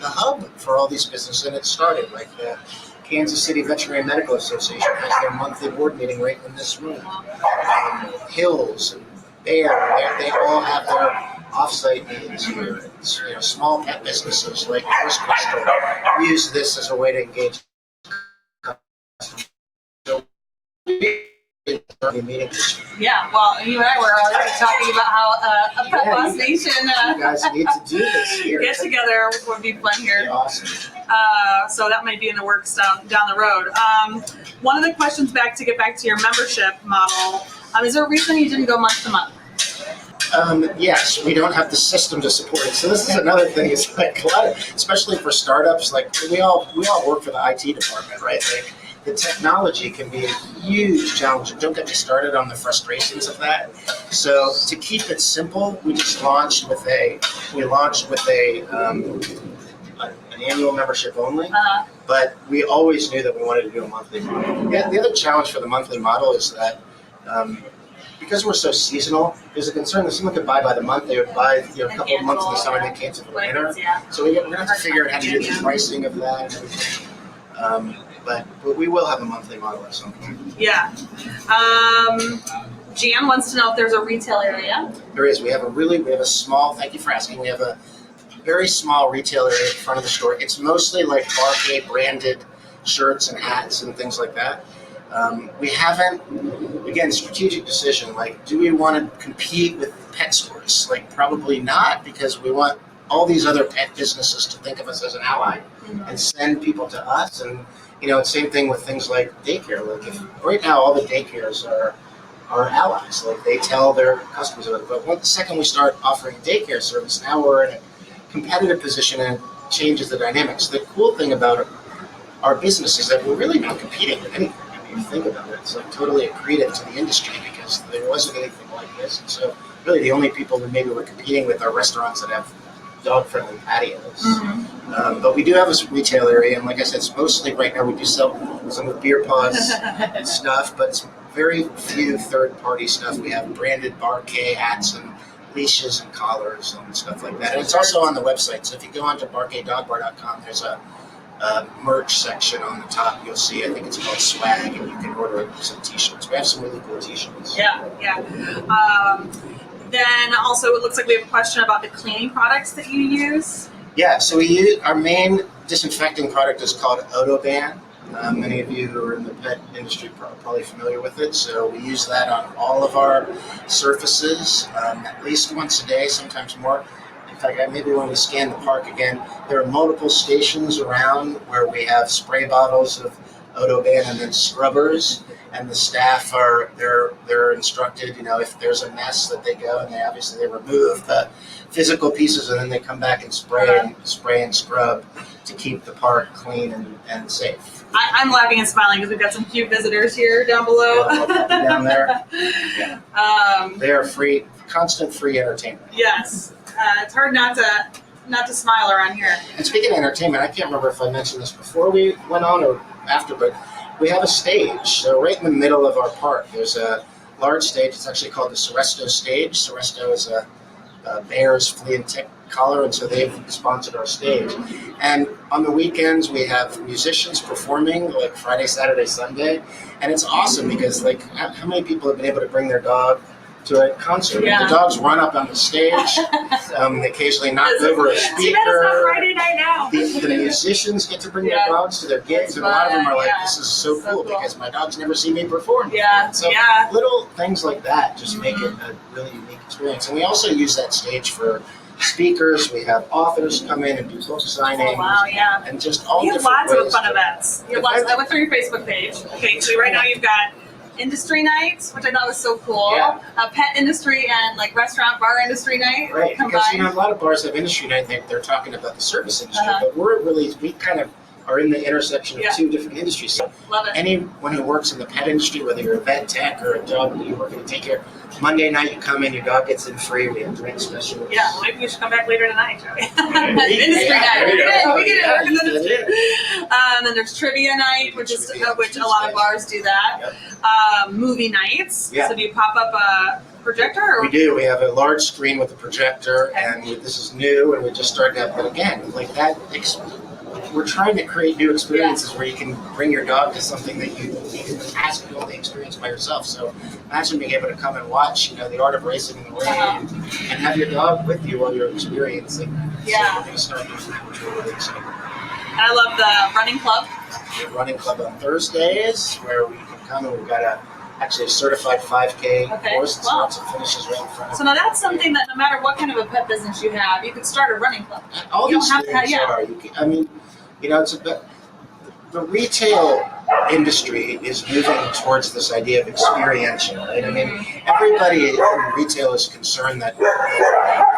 hub for all these businesses, and it started like the Kansas City Veterinary Medical Association has their monthly board meeting right in this room. Hills and Bear, they all have their off-site meetings here. It's, small pet businesses like First Crystal use this as a way to engage customers. So meetings. Yeah, well, you and I were already talking about how a Pet Boss Nation you guys need to do this here. Get together would be fun here. Awesome. So that might be in the works down the road. One of the questions to get back to your membership model, is there a reason you didn't go month to month? Yes, we don't have the system to support it. So this is another thing. It's like a lot of, especially for startups, like we all work for the IT department, right? Like the technology can be a huge challenge. And don't get me started on the frustrations of that. So to keep it simple, we just launched with an annual membership only. But we always knew that we wanted to do a monthly model. Yeah, the other challenge for the monthly model is that because we're so seasonal, there's a concern that someone could buy by the month. They would buy a couple of months in the summer, they cancel for the winter. So we're going to have to figure out how to do the pricing of that and everything. But we will have a monthly model at some point. Yeah. Jan wants to know if there's a retail area. There is. We have a small, thank you for asking, we have a very small retail area in front of the store. It's mostly like Barkay branded shirts and hats and things like that. We haven't, again, strategic decision, like, do we want to compete with pet stores? Like, probably not, because we want all these other pet businesses to think of us as an ally and send people to us. And, same thing with things like daycare. Like, if right now all the daycares are allies, like they tell their customers about it. But the second we start offering a daycare service, now we're in a competitive position and it changes the dynamics. The cool thing about our business is that we're really not competing with anything. I mean, you think about it, it's like totally accretive to the industry because there wasn't anything like this. And so really the only people that maybe we're competing with are restaurants that have dog-friendly patios. But we do have a retail area, and like I said, it's mostly right now we do sell some of beer paws stuff, but it's very few third-party stuff. We have branded Barkay hats and leashes and collars and stuff like that. And it's also on the website. So if you go onto barkaydogbar.com, there's a merch section on the top. You'll see, I think it's called swag, and you can order some t-shirts. We have some really cool t-shirts. Yeah. Then also it looks like we have a question about the cleaning products that you use. Yeah, so we use, our main disinfecting product is called Odoban. Many of you who are in the pet industry are probably familiar with it. So we use that on all of our surfaces, at least once a day, sometimes more. In fact, maybe when we scan the park again, there are multiple stations around where we have spray bottles of Odoban and then scrubbers. And the staff they're instructed, if there's a mess that they go and they remove the physical pieces and then they come back and spray and scrub to keep the park clean and safe. I'm laughing and smiling because we've got some cute visitors here down below. Down there. Yeah. They are free, constant free entertainment. Yes. It's hard not to smile around here. And speaking of entertainment, I can't remember if I mentioned this before we went on or after, but we have a stage. So right in the middle of our park, there's a large stage. It's actually called the Seresto stage. Seresto is a bear's flea and tick collar, and so they've sponsored our stage. And on the weekends, we have musicians performing, like Friday, Saturday, Sunday. And it's awesome because, like, how many people have been able to bring their dog to a concert? Yeah. The dogs run up on the stage. They occasionally knock over a speaker. Too bad it's not Friday night now. The musicians get to bring their dogs to their gigs, and a lot of them are like, this is so cool because my dog's never seen me perform. Yeah. So little things like that just make it a really unique experience. And we also use that stage for speakers. We have authors come in and do book signings. Oh, wow, yeah. And just all you have different lots ways. of fun events. You have lots. I went through your Facebook page. Okay, so right now you've got industry nights, which I thought was so cool. Yeah. Pet industry and like restaurant bar industry night. Right, because combined. a lot of bars have industry night. They're talking about the service industry, but we kind of are in the intersection of two different industries. So Love it. anyone who works in the pet industry, whether you're a vet tech or a dog that you're working to take care of, Monday night you come in, your dog gets in free. We have drink specials. Yeah, maybe we should come back later tonight, Joey. Industry night. We get it. And then there's trivia night, which a lot of bars do that. Yep. Movie nights. Yeah. So do you pop up a projector? Or? We do. We have a large screen with a projector, and this is new, and we just started that. But again, like that, we're trying to create new experiences where you can bring your dog to something that you can ask to only experience by yourself. So imagine being able to come and watch, the art of racing in the rain, and have your dog with you while you're experiencing. Yeah. So we're going to start doing that, which we're really excited about. And I love the running club. We have running club on Thursdays where we can come and we've got actually a certified 5K course. It's lots of finishes right in front of So now that's something that no matter what kind of a pet business you have, you could start a running club. All you these don't have things to, are. It's a bit. The retail industry is moving towards this idea of experiential, right? I mean, everybody in retail is concerned that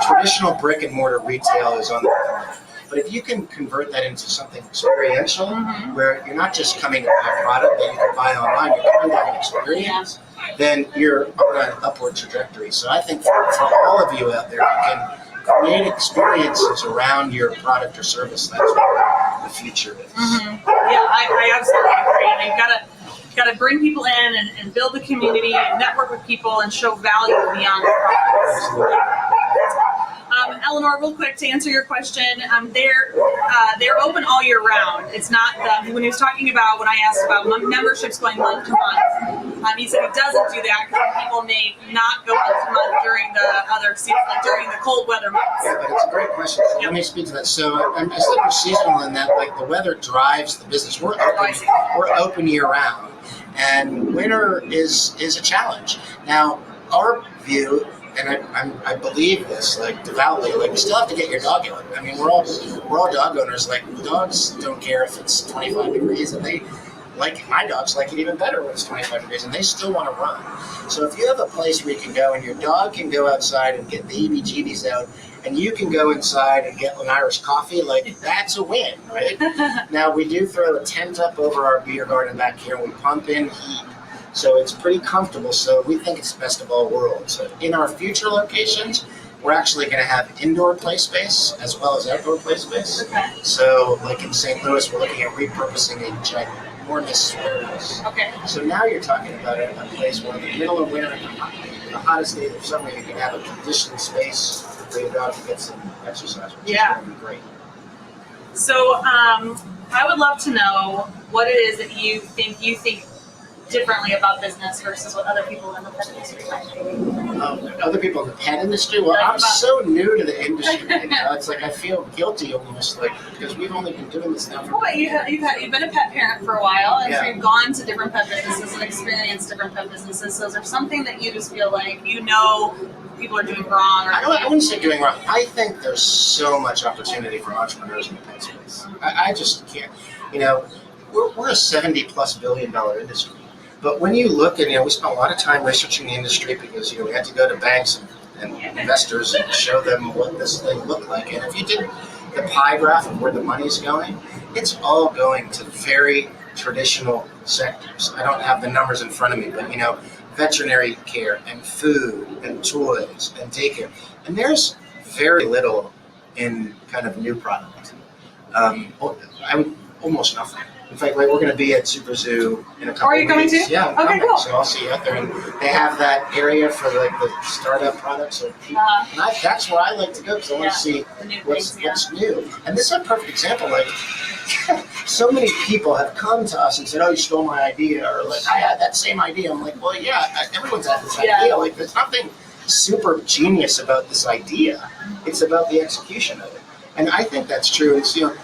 traditional brick and mortar retail is on the decline. But if you can convert that into something experiential, where you're not just coming to buy a product that you can buy online, you're coming to have an experience, then you're on an upward trajectory. So I think for all of you out there, you can create experiences around your product or service. That's what the future is. Yeah, I absolutely agree. And you've got to bring people in and build the community and network with people and show value beyond the products. Eleanor, real quick to answer your question, they're open all year round. It's not when he was talking about when I asked about memberships going month to month. He said he doesn't do that because people may not go month to month during the other season, like during the cold weather months. Yeah, but it's a great question. So let me speak to that. So I said we're seasonal in that, like the weather drives the business. We're open year round, and winter is a challenge. Now, our view, and I believe this like devoutly, like you still have to get your dog out. I mean, we're all dog owners. Like dogs don't care if it's 25 degrees, and they like my dogs like it even better when it's 25 degrees, and they still want to run. So if you have a place where you can go and your dog can go outside and get the heebie-jeebies out, and you can go inside and get an Irish coffee, like that's a win, right? Now we do throw a tent up over our beer garden back here, and we pump in heat. So it's pretty comfortable. So we think it's best of all worlds. So in our future locations, we're actually going to have indoor play space as well as outdoor play space. Okay. So like in St. Louis, we're looking at repurposing a ginormous warehouse. Okay. So now you're talking about a place where in the middle of winter, the hottest day of summer, you can have a conditioned space for your dog to get some exercise, which is going to be great. So I would love to know what it is that you think differently about business versus what other people in the pet industry might think. Other people in the pet industry? Well, I'm so new to the industry. It's like I feel guilty almost, like because we've only been doing this now for. Well, but you've been a pet parent for a while, and so Yeah. you've gone to different pet businesses and experienced different pet businesses. So is there something that you just feel like people are doing wrong? Or I wouldn't say doing wrong. I think there's so much opportunity for entrepreneurs in the pet space. I just can't. We're a $70+ billion industry. But when you look at, we spent a lot of time researching the industry because, we had to go to banks and investors and show them what this thing looked like. And if you did the pie graph of where the money's going, it's all going to very traditional sectors. I don't have the numbers in front of me, but, veterinary care and food and toys and daycare. And there's very little in kind of new product. Almost nothing. In fact, we're going to be at Super Zoo in a couple Are you of weeks. coming too? Yeah, I'm Okay, coming. cool. So I'll see you out there. And they have that area for like the startup products. So that's where I like to go because I want to see the new what's things, new. And this is a perfect example. Like, so many people have come to us and said, "Oh, you stole my idea," or like, "I had that same idea." I'm like, "Well, yeah, everyone's had this idea. Like, there's nothing super genius about this idea. It's about the execution of it." And I think that's true. It's, you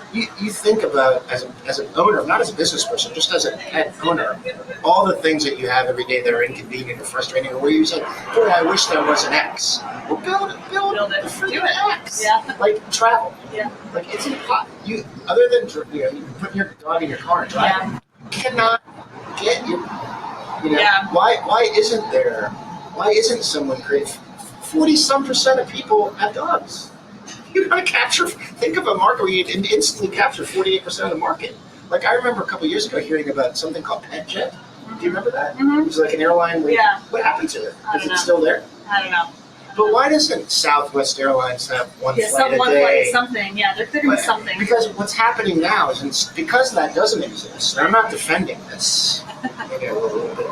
think about as an owner, not as a business person, just as a pet owner, all the things that you have every day that are inconvenient or frustrating, or where you say, "Boy, I wish there was an X." Well, build it. The freaking X. Yeah. Like travel. Yeah. Like it's you other than you put your dog in your car and drive. Yeah. You cannot get your. Yeah. Why isn't someone creative? 40% of people have dogs. You gotta think of a market where you instantly capture 48% of the market. Like I remember a couple of years ago hearing about something called Pet Jet. Do you remember that? Mm-hmm. It was like an airline. Yeah. What happened to it? I Is don't it know. still there? I don't know. But why doesn't Southwest Airlines have one flight a One day? flight, something. Yeah, there could be something. Because what's happening now is because that doesn't exist. And I'm not defending this. Maybe a little bit.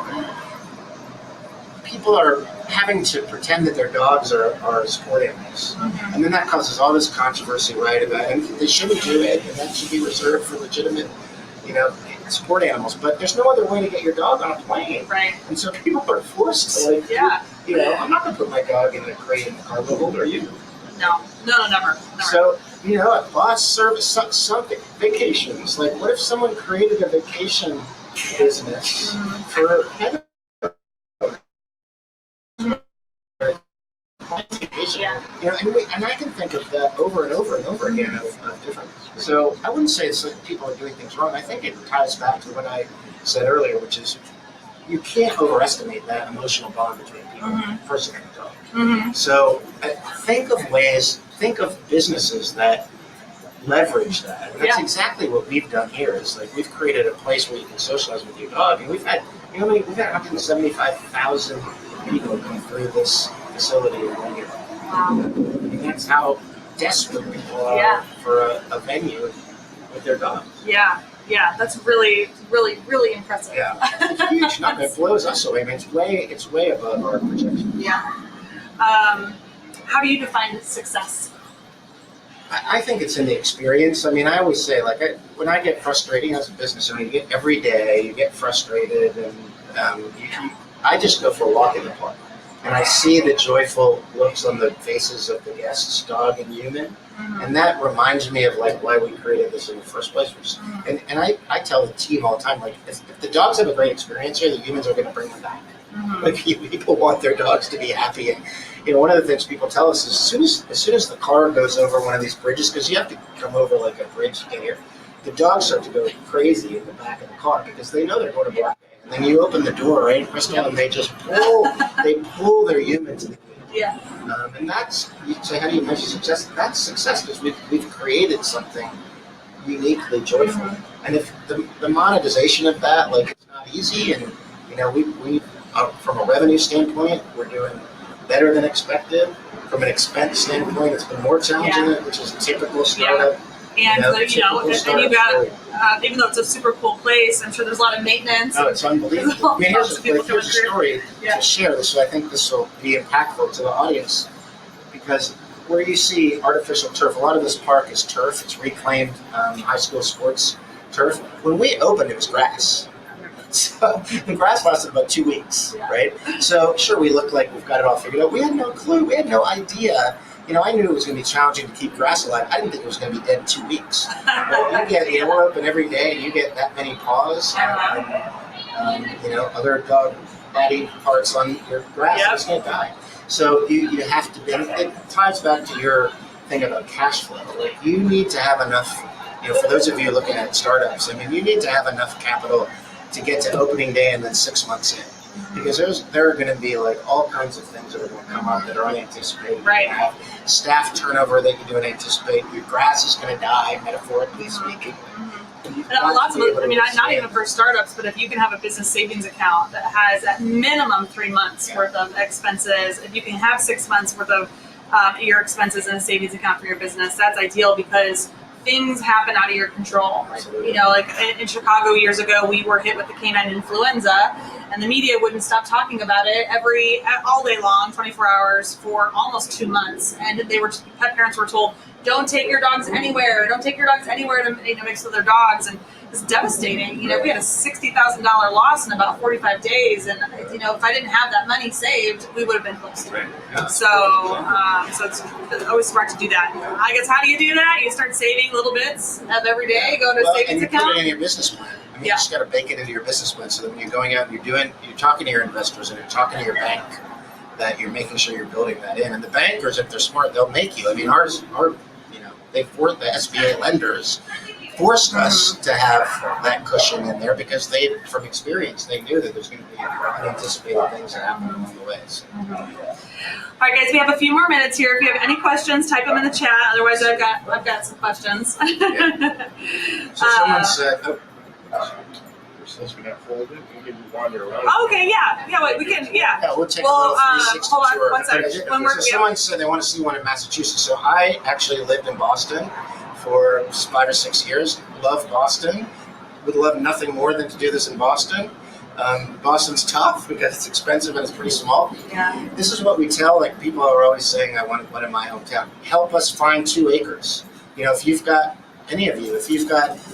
People are having to pretend that their dogs are sport animals. Mm-hmm. And then that causes all this controversy, right, about and they shouldn't do it, and that should be reserved for legitimate, sport animals. But there's no other way to get your dog on a plane. Right. And so people are forced to, I'm not going to put my dog in a crate in the cargo hold, are you? No, never. So, a bus service, something, vacations. Like, what if someone created a vacation business for vacation? Yeah. And I can think of that over and over and over again of different. So I wouldn't say it's like people are doing things wrong. I think it ties back to what I said earlier, which is you can't overestimate that emotional bond between people, person and dog. Mm-hmm. So think of businesses that leverage that. And that's exactly what we've done here. Is like we've created a place where you can socialize with your dog, and we've had 175,000 people come through this facility in 1 year. Wow. And that's how desperate people are for a venue with their dogs. Yeah, that's really, really, really impressive. Yeah, it's huge. It blows us away. I mean, it's way above our projections. Yeah. How do you define success? I think it's in the experience. I mean, I always say, like, when I get frustrated as a business owner, you get every day, you get frustrated, and I just go for a walk in the park. And I see the joyful looks on the faces of the guests, dog and human. And that reminds me of, like, why we created this in the first place. And I tell the team all the time, like, if the dogs have a great experience here, the humans are going to bring them back. Like, people want their dogs to be happy. And, one of the things people tell us is as soon as the car goes over one of these bridges, because you have to come over like a bridge to get here, the dogs start to go crazy in the back of the car because they know they're going to Black Bay. And then you open the door, right, Crystal, and they just pull their human to the gate. Yeah. And that's, you say, how do you measure success? That's success because we've created something uniquely joyful. And if the monetization of that, like, it's not easy, and we from a revenue standpoint, we're doing better than expected. From an expense standpoint, it's been more challenging, which is a typical startup. And and you got, even though it's a super cool place, I'm sure there's a lot of maintenance. Oh, it's unbelievable. I mean, here's a story to share. So I think this will be impactful to the audience, because where you see artificial turf, a lot of this park is turf. It's reclaimed high school sports turf. When we opened, it was grass. So the grass lasted about 2 weeks, right? So sure, we looked like we've got it all figured out. We had no clue. We had no idea. I knew it was going to be challenging to keep grass alive. I didn't think it was going to be dead in 2 weeks. But we're open every day, and you get that many paws, and other dog body parts on your grass. It's going to die. So you have to. And it ties back to your thing about cash flow. Like, you need to have enough. For those of you looking at startups, I mean, you need to have enough capital to get to opening day and then 6 months in. Because there are going to be, like, all kinds of things that are going to come up that are unanticipated. Right. You have staff turnover that you don't anticipate. Your grass is going to die, metaphorically speaking. And lots of, not even for startups, but if you can have a business savings account that has at minimum 3 months worth of expenses, if you can have 6 months worth of your expenses in a savings account for your business, that's ideal, because things happen out of your control. Like in Chicago years ago, we were hit with the canine influenza, and the media wouldn't stop talking about it all day long, 24 hours for almost 2 months. And pet parents were told, don't take your dogs anywhere. Don't take your dogs anywhere to mix with their dogs. And it's devastating. We had a $60,000 loss in about 45 days. And, if I didn't have that money saved, we would have been closed. Right. Yeah. So it's always smart to do that. I guess, how do you do that? You start saving little bits of every day, go to a savings account. Put it in your business plan. You just got to bake it into your business plan, so that when you're going out and you're talking to your investors and you're talking to your bank, that you're making sure you're building that in. And the bankers, if they're smart, they'll make you. I mean, the SBA lenders forced us to have that cushion in there, because from experience, they knew that there's going to be unanticipated things that happen along the way. So. All right, guys, we have a few more minutes here. If you have any questions, type them in the chat. Otherwise, I've got some questions. So someone said, since we're not folded, we can wander around. Okay, wait, we can, we'll take a little 360 hold on, tour. 1 second. Someone said they want to see one in Massachusetts. So I actually lived in Boston for 5 or 6 years. Love Boston. Would love nothing more than to do this in Boston. Boston's tough because it's expensive and it's pretty small. Yeah. This is what we tell, like, people are always saying, I want one in my hometown. Help us find 2 acres. If you've got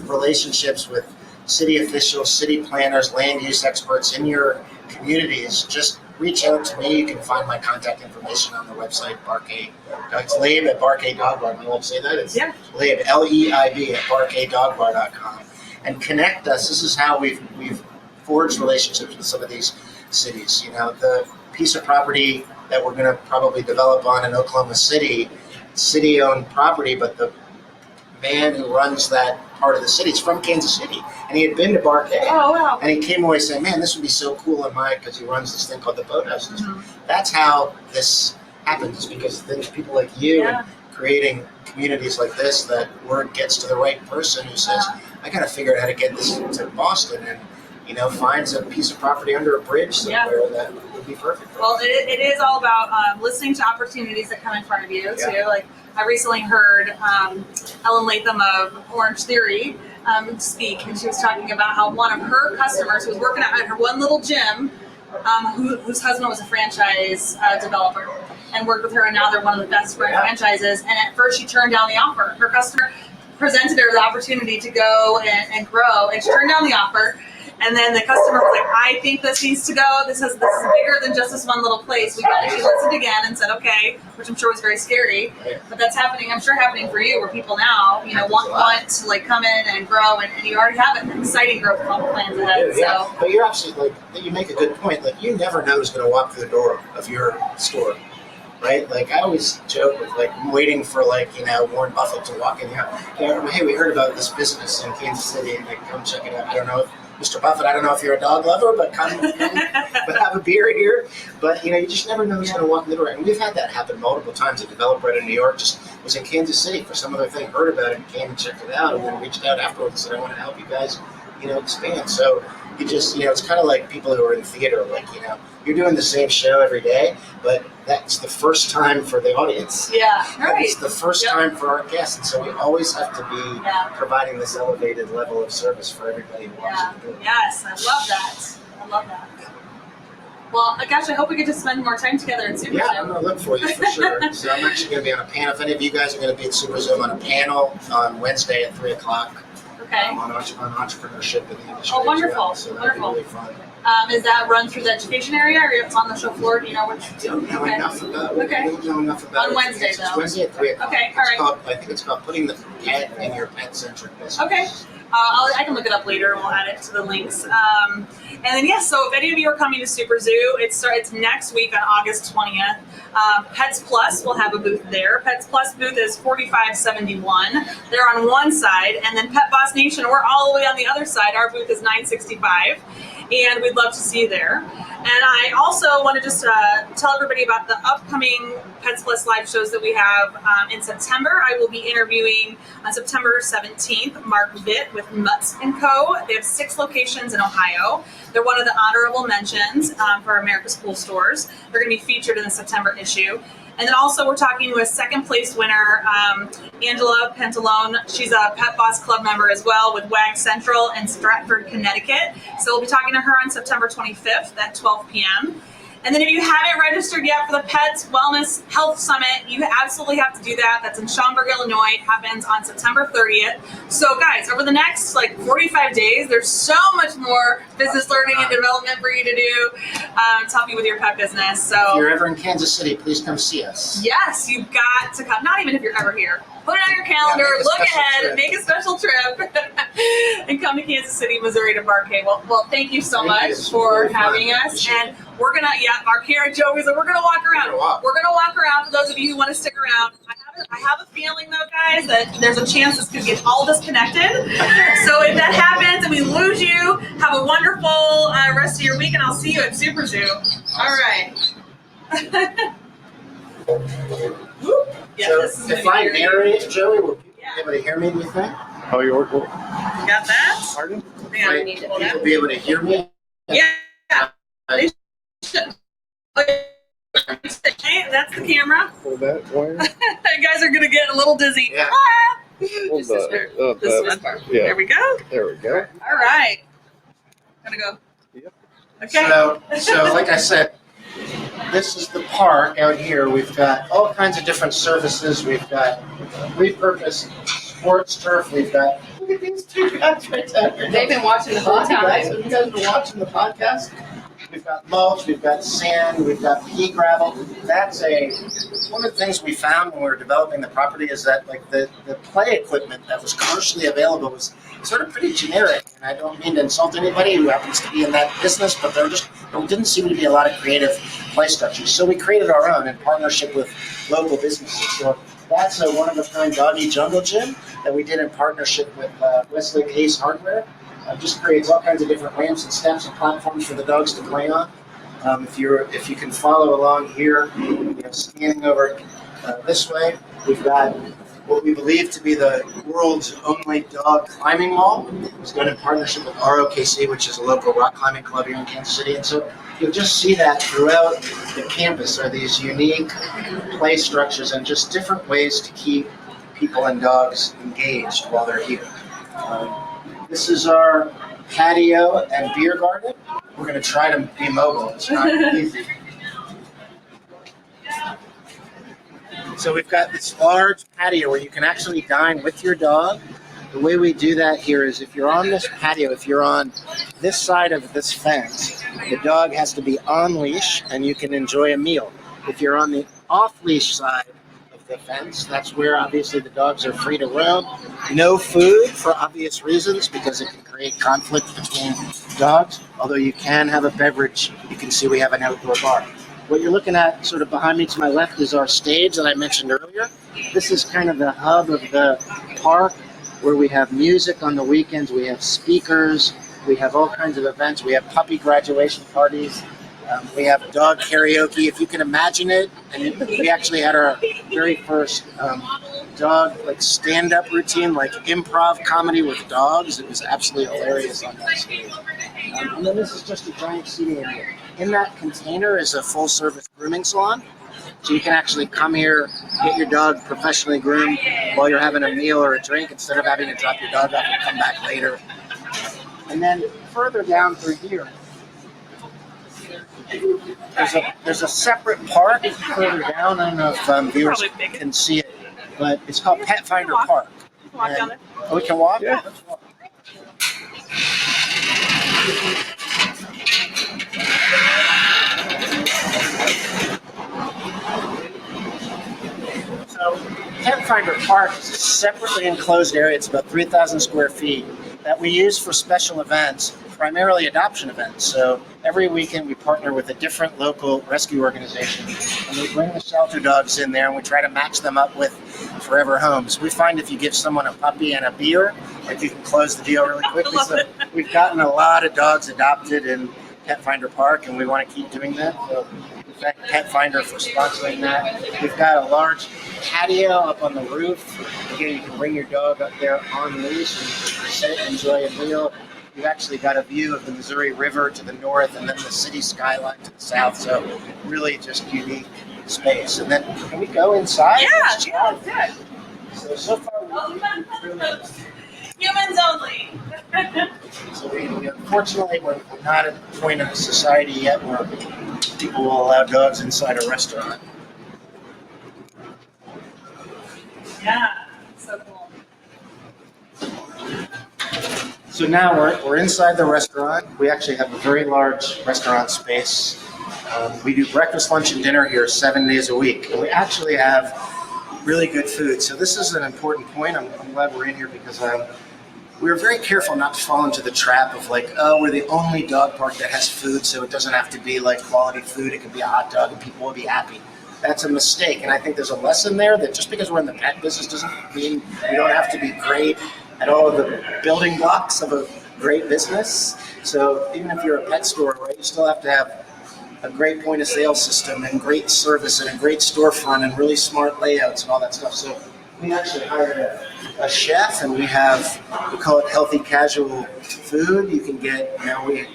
relationships with city officials, city planners, land use experts in your communities, just reach out to me. You can find my contact information on the website, Barkay. It's Leib at Barkay Dog Bar. I won't say that. It's Leib, Leib at barkaydogbar.com. And connect us. This is how we've forged relationships with some of these cities. The piece of property that we're going to probably develop on in Oklahoma City, city-owned property, but the man who runs that part of the city is from Kansas City, and he had been to Barkay. Oh, wow. And he came away saying, man, this would be so cool in because he runs this thing called the Boathouse District. That's how this happens, because people like you and creating communities like this, that word gets to the right person who says, I got to figure out how to get this to Boston, and finds a piece of property under a bridge somewhere that would be perfect. Well, it is all about listening to opportunities that come in front of you too. Like, I recently heard Ellen Latham of Orange Theory speak, and she was talking about how one of her customers was working at her one little gym, whose husband was a franchise developer. and worked with her, and now they're one of the best franchises. And at first, she turned down the offer. Her customer presented her the opportunity to go and grow, and she turned down the offer. And then the customer was like, I think this needs to go. This is bigger than just this one little place. We got it. She listened again and said, okay, which I'm sure was very scary. But that's happening, I'm sure happening for you, where people now, want to like come in and grow, and you already have an exciting growth plans ahead. Yeah. So. But you're absolutely, you make a good point. Like, you never know who's going to walk through the door of your store. Right? Like, I always joke with, like, waiting for, like, Warren Buffett to walk in here. Hey, we heard about this business in Kansas City, and come check it out. I don't know if Mr. Buffett, I don't know if you're a dog lover, but come but have a beer here. But, you just never know who's going to walk in the door. And we've had that happen multiple times. A developer out in New York just was in Kansas City for some other thing, heard about it, and came and checked it out, and then reached out afterwards and said, I want to help you guys, expand. So you just, it's kind of like people who are in theater, like, you're doing the same show every day, but that's the first time for the audience. Yeah, right. It's the first time for our guests, and so we always have to be providing this elevated level of service for everybody who walks in the door. Yes, I love that. Well, gosh, I hope we get to spend more time together in Super Zoom. Yeah, I'm going to look for you for sure. So I'm actually going to be on a panel. If any of you guys are going to be at Super Zoom on a panel on Wednesday at 3 o'clock. Okay. On entrepreneurship in the industry. Oh, wonderful. Well. So that'll be really fun. Is that run through the education area, or it's on the show floor? Do you know which? I don't know enough about it. Okay. I don't know enough about On it. Wednesday, It's though. Wednesday at 3 o'clock. Okay, all right. I think it's called Putting the Pet in Your Pet-Centric Business. Okay. I can look it up later, and we'll add it to the links. And then, so if any of you are coming to Super Zoo, it's next week on August 20th. Pets Plus will have a booth there. Pets Plus booth is 4571. They're on one side, and then Pet Boss Nation, we're all the way on the other side. Our booth is 965, and we'd love to see you there. And I also want to just tell everybody about the upcoming Pets Plus live shows that we have in September. I will be interviewing on September 17th, Mark Vitt with Mutts & Co. They have 6 locations in Ohio. They're one of the honorable mentions for America's Cool Stores. They're going to be featured in the September issue. And then also we're talking to a second place winner, Angela Pentalone. She's a Pet Boss Club member as well with WAG Central in Stratford, Connecticut. So we'll be talking to her on September 25th at 12 p.m. And then if you haven't registered yet for the Pets Wellness Health Summit, you absolutely have to do that. That's in Schaumburg, Illinois. It happens on September 30th. So guys, over the next 45 days, there's so much more business learning and development for you to do to help you with your pet business. So if you're ever in Kansas City, please come see us. Yes, you've got to come. Not even if you're ever here. Put it on your calendar, look ahead, make a special trip, and come to Kansas City, Missouri to Barcade. Well, thank you so much for having us. And we're going to, our Karen joke is that we're going to walk around. We're going to walk around for those of you who want to stick around. I have a feeling, though, guys, that there's a chance this could get all disconnected. So if that happens and we lose you, have a wonderful rest of your week, and I'll see you at Super Zoo. All right. Yeah, so if I narrate, Joey, will people be able to hear me, do you think? Oh, you're cool. Got that? Pardon? Yeah, People be able to hear me? Yeah. They should. Okay, that's the camera. Hold that wire. You guys are going to get a little dizzy. Yeah. Hold that. This part. Yeah. There we go. There we go. All right. Gonna go. Yep. Okay. So like I said, this is the park out here. We've got all kinds of different services. We've got repurposed sports turf. We've got, look at these two guys right there. They've been watching the whole time. Have you guys been watching the podcast? We've got mulch, we've got sand, we've got pea gravel. That's one of the things we found when we were developing the property is that the play equipment that was commercially available was sort of pretty generic. And I don't mean to insult anybody who happens to be in that business, but there didn't seem to be a lot of creative play structures. So we created our own in partnership with local businesses. So that's a one-of-a-kind doggy jungle gym that we did in partnership with Westlake Ace Hardware. Just creates all kinds of different ramps and steps and platforms for the dogs to play on. If you can follow along here, scanning over this way, we've got what we believe to be the world's only dog climbing wall. It's done in partnership with ROKC, which is a local rock climbing club here in Kansas City. And so you'll just see that throughout the campus are these unique play structures and just different ways to keep people and dogs engaged while they're here. This is our patio and beer garden. We're going to try to be mobile. It's not easy. So we've got this large patio where you can actually dine with your dog. The way we do that here is if you're on this patio, if you're on this side of this fence, the dog has to be on leash and you can enjoy a meal. If you're on the off-leash side of the fence, that's where obviously the dogs are free to roam. No food for obvious reasons because it can create conflict between dogs, although you can have a beverage. You can see we have an outdoor bar. What you're looking at sort of behind me to my left is our stage that I mentioned earlier. This is kind of the hub of the park where we have music on the weekends, we have speakers, we have all kinds of events, we have puppy graduation parties, we have dog karaoke, if you can imagine it. And we actually had our very first dog like stand-up routine, like improv comedy with dogs. It was absolutely hilarious on that stage. And then this is just a giant seating area. In that container is a full-service grooming salon. So you can actually come here, get your dog professionally groomed while you're having a meal or a drink instead of having to drop your dog off and come back later. And then further down through here, there's a separate park further down. I don't know if viewers can see it, but it's called Pet Finder Park. Walk down there. Oh, we can walk? Yeah. Let's walk. So Pet Finder Park is a separately enclosed area. It's about 3,000 square feet that we use for special events, primarily adoption events. So every weekend we partner with a different local rescue organization and we bring the shelter dogs in there and we try to match them up with forever homes. We find if you give someone a puppy and a beer, like you can close the deal really quickly. So we've gotten a lot of dogs adopted in Pet Finder Park and we want to keep doing that. So thank Pet Finder for sponsoring that. We've got a large patio up on the roof. Again, you can bring your dog up there on leash and sit, enjoy a meal. You've actually got a view of the Missouri River to the north and then the city skyline to the south. So really just unique space. And then can we go inside? Yeah, good. So far we've really Humans only. So we unfortunately, we're not at the point of society yet where people will allow dogs inside a restaurant. Yeah, so cool. So now we're inside the restaurant. We actually have a very large restaurant space. We do breakfast, lunch, and dinner here 7 days a week. And we actually have really good food. So this is an important point. I'm glad we're in here because we were very careful not to fall into the trap of like, oh, we're the only dog park that has food, so it doesn't have to be like quality food. It can be a hot dog and people will be happy. That's a mistake. And I think there's a lesson there that just because we're in the pet business doesn't mean we don't have to be great at all of the building blocks of a great business. So even if you're a pet store, right, you still have to have a great point of sale system and great service and a great storefront and really smart layouts and all that stuff. So we actually hired a chef, and we call it healthy casual food. You can get,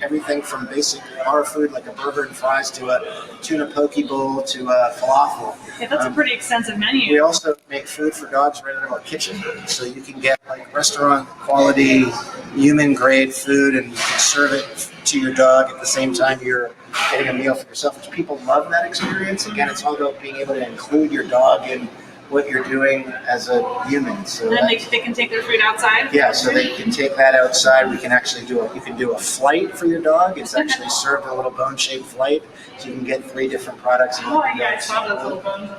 everything from basic bar food like a burger and fries to a tuna poke bowl to a falafel. Yeah, that's a pretty extensive menu. We also make food for dogs right out of our kitchen, so you can get like restaurant quality, human grade food, and you can serve it to your dog at the same time you're getting a meal for yourself. Which people love that experience. Again, it's all about being able to include your dog in what you're doing as a human. So and then they can take their food outside? Yeah, so they can take that outside. We can actually you can do a flight for your dog. It's actually served in a little bone-shaped flight, so you can get 3 different products. Oh, yeah, I saw those little bones.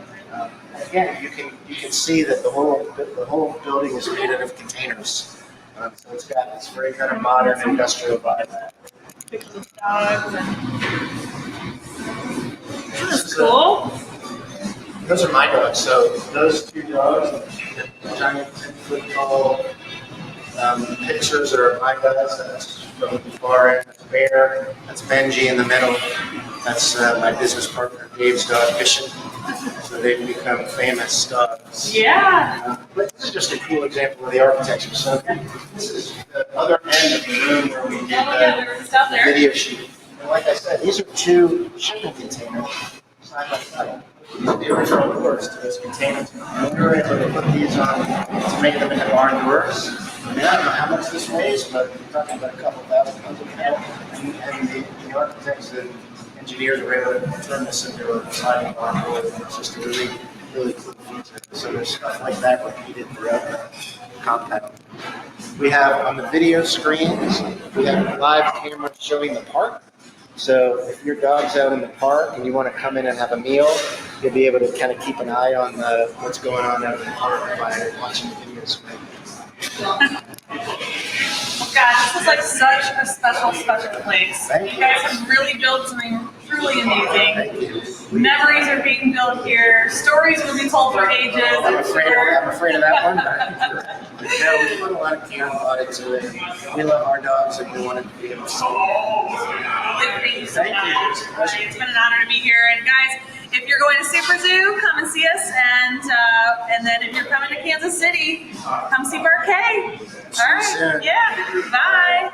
Again, you can see that the whole building is made out of containers. So it's got this very kind of modern industrial vibe. Pictures of dogs. This is cool. Those are my dogs. So those 2 dogs, the giant 10-foot tall pictures are my dogs. That's from the far end. That's Bear. That's Benji in the middle. That's my business partner Dave's dog, Mission. So they've become famous dogs. Yeah. But this is just a cool example of the architecture. So this is the other end of the room where we did the video shoot. And like I said, these are 2 shipping containers side by side. These are the original doors to those containers. And we were able to put these on to make them into barn doors. I mean, I don't know how much this weighs, but we're talking about a couple thousand pounds of metal. And the architects and engineers were able to turn this into a sliding barn door. It's just a really really cool feature. So there's stuff like that repeated throughout the compound. We have on the video screens, we have live cameras showing the park. So if your dog's out in the park and you want to come in and have a meal, you'll be able to kind of keep an eye on what's going on out in the park by watching the video screen. Gosh, this is like such a special place. Thank You guys have really built something truly amazing. Thank you. Memories are being built here. Stories will be told for ages. I'm afraid of that one. But no, we put a lot of care and thought into it. We love our dogs and we want to be able to see them. Thank you so Thank you. much. It's been an honor to be here. And guys, if you're going to Super Zoo, come and see us. And then if you're coming to Kansas City, come see Bert K. All right. Soon. Yeah. Bye.